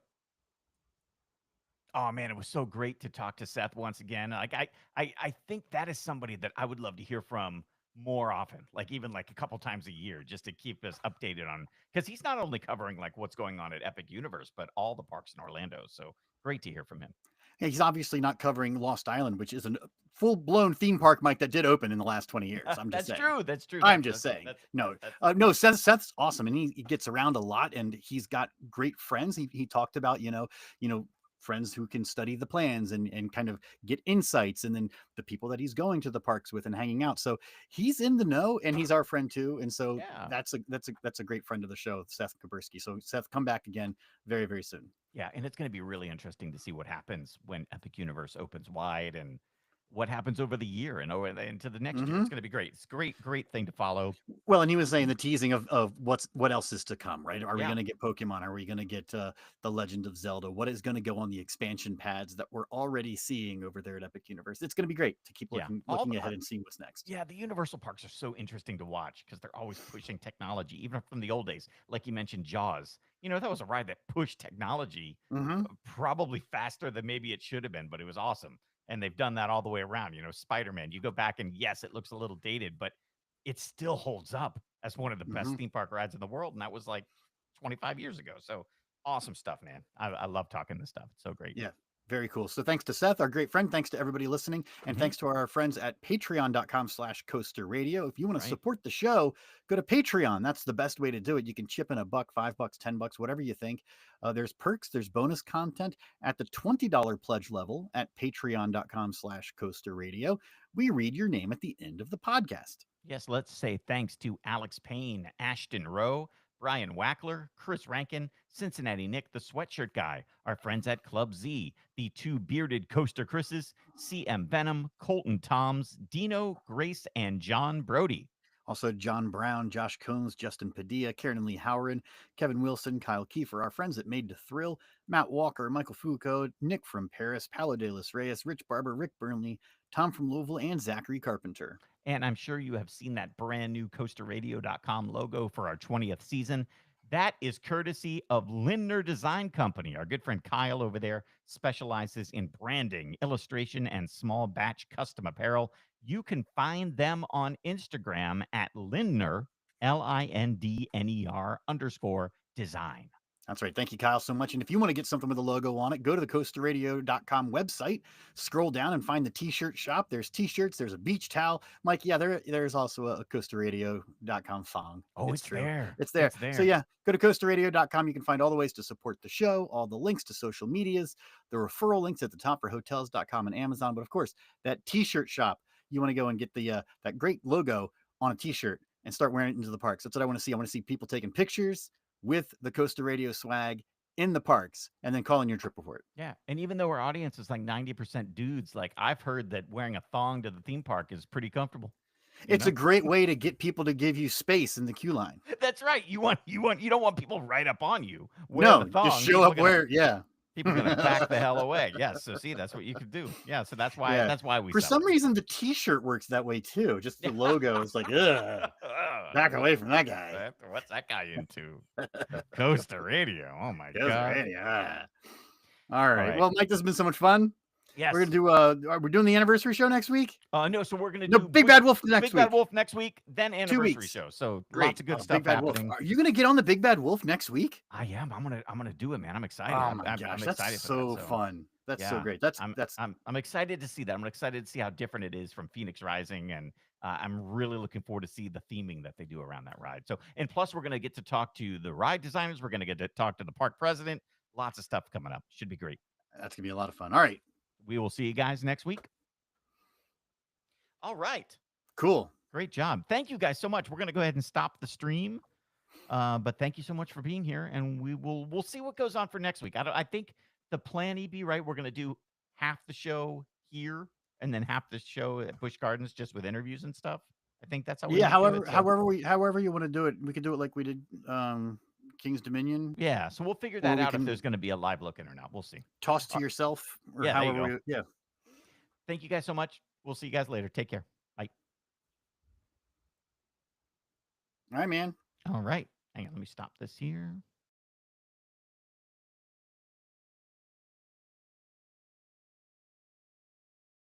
Oh man, it was so great to talk to Seth once again. Like I think that is somebody that I would love to hear from more often. Like even like a couple times a year, just to keep us updated on, because he's not only covering like what's going on at Epic Universe, but all the parks in Orlando. So great to hear from him. He's obviously not covering Lost Island, which is a full-blown theme park, Mike, that did open in the last 20 years. I'm just That's saying. true. That's true. I'm just saying. No, no, Seth's awesome, and he gets around a lot, and he's got great friends. He talked about friends who can study the plans and kind of get insights, and then the people that he's going to the parks with and hanging out. So he's in the know, and he's our friend too. And so Yeah. that's a great friend of the show, Seth Kabursky. So Seth, come back again very, very soon. Yeah, and it's going to be really interesting to see what happens when Epic Universe opens wide and what happens over the year and over into the next year. It's going to be great. It's a great thing to follow. Well, and he was saying the teasing of what else is to come, right? Are we Yeah. going to get Pokemon? Are we going to get the Legend of Zelda? What is going to go on the expansion pads that we're already seeing over there at Epic Universe? It's going to be great to keep looking ahead and seeing what's next. Yeah, the Universal parks are so interesting to watch because they're always pushing technology, even from the old days. Like you mentioned, Jaws. That was a ride that pushed technology probably faster than maybe it should have been, but it was awesome. And they've done that all the way around. Spider-Man, you go back and yes, it looks a little dated, but it still holds up as one of the best theme park rides in the world. And that was like 25 years ago. So awesome stuff, man. I love talking this stuff. It's so great. Yeah. Very cool. So thanks to Seth, our great friend. Thanks to everybody listening. And thanks to our friends at patreon.com/Coaster Radio. If you want to support the show, go to Patreon. That's the best way to do it. You can chip in $1, $5, $10, whatever you think. There's perks, there's bonus content at the $20 pledge level at patreon.com/Coaster Radio. We read your name at the end of the podcast. Yes, let's say thanks to Alex Payne, Ashton Rowe, Brian Wackler, Chris Rankin, Cincinnati Nick, the Sweatshirt Guy, our friends at Club Z, the two bearded Coaster Chris's, CM Venom, Colton Toms, Dino, Grace, and John Brody. Also, John Brown, Josh Combs, Justin Padilla, Karen Lee Howard, Kevin Wilson, Kyle Kiefer, our friends at Made to Thrill, Matt Walker, Michael Foucault, Nick from Paris, Paolo de los Reyes, Rich Barber, Rick Burnley, Tom from Louisville, and Zachary Carpenter. And I'm sure you have seen that brand new CoasterRadio.com logo for our 20th season. That is courtesy of Lindner Design Company. Our good friend Kyle over there specializes in branding, illustration, and small batch custom apparel. You can find them on Instagram at Lindner, LINDNER_design. That's right. Thank you, Kyle, so much. And if you want to get something with a logo on it, go to the coasterradio.com website, scroll down and find the t-shirt shop. There's t-shirts, there's a beach towel. Mike, yeah, there's also a coasterradio.com thong. Oh, it's true. there. It's there. So yeah, go to coasterradio.com. You can find all the ways to support the show, all the links to social medias, the referral links at the top for hotels.com and Amazon. But of course, that t-shirt shop, you want to go and get the that great logo on a t-shirt and start wearing it into the parks. That's what I want to see. I want to see people taking pictures with the Coaster Radio swag in the parks and then calling your triple for it. Yeah. And even though our audience is like 90% dudes, like I've heard that wearing a thong to the theme park is pretty comfortable. It's a great way to get people to give you space in the queue line. That's right. You don't want people right up on you. No, just show up where, yeah. People are going to back the hell away. Yes. So see, that's what you could do. Yeah. So that's why we. For some reason, the T-shirt works that way too. Just the logo is like, ugh, back away from that guy. What's that guy into? Coaster Radio. Oh my God. Radio. All right. Well, Mike, this has been so much fun. Yes. We're gonna do. We're doing the anniversary show next week. No. So we're gonna do Big Bad Wolf next week. Big Bad Wolf next week. Then anniversary show. So lots of good stuff happening. Are you gonna get on the Big Bad Wolf next week? I am. I'm gonna do it, man. I'm excited. Oh my gosh, I'm that's excited so fun. That's so great. I'm excited to see that. I'm excited to see how different it is from Phoenix Rising, and I'm really looking forward to see the theming that they do around that ride. So, and plus, we're gonna get to talk to the ride designers. We're gonna get to talk to the park president. Lots of stuff coming up. Should be great. That's gonna be a lot of fun. All right. We will see you guys next week. All right. Cool. Great job. Thank you guys so much. We're going to go ahead and stop the stream. But thank you so much for being here. And we'll see what goes on for next week. I think the plan, EB, right? We're going to do half the show here and then half the show at Busch Gardens just with interviews and stuff. I think that's how we however you want to do it. We could do it like we did King's Dominion. Yeah, so we'll figure that out if there's going to be a live look in or not. We'll see. Toss to yourself. Or yeah, however there you go. yeah. Thank you guys so much. We'll see you guys later. Take care. Bye. All right, man. All right. Hang on. Let me stop this here.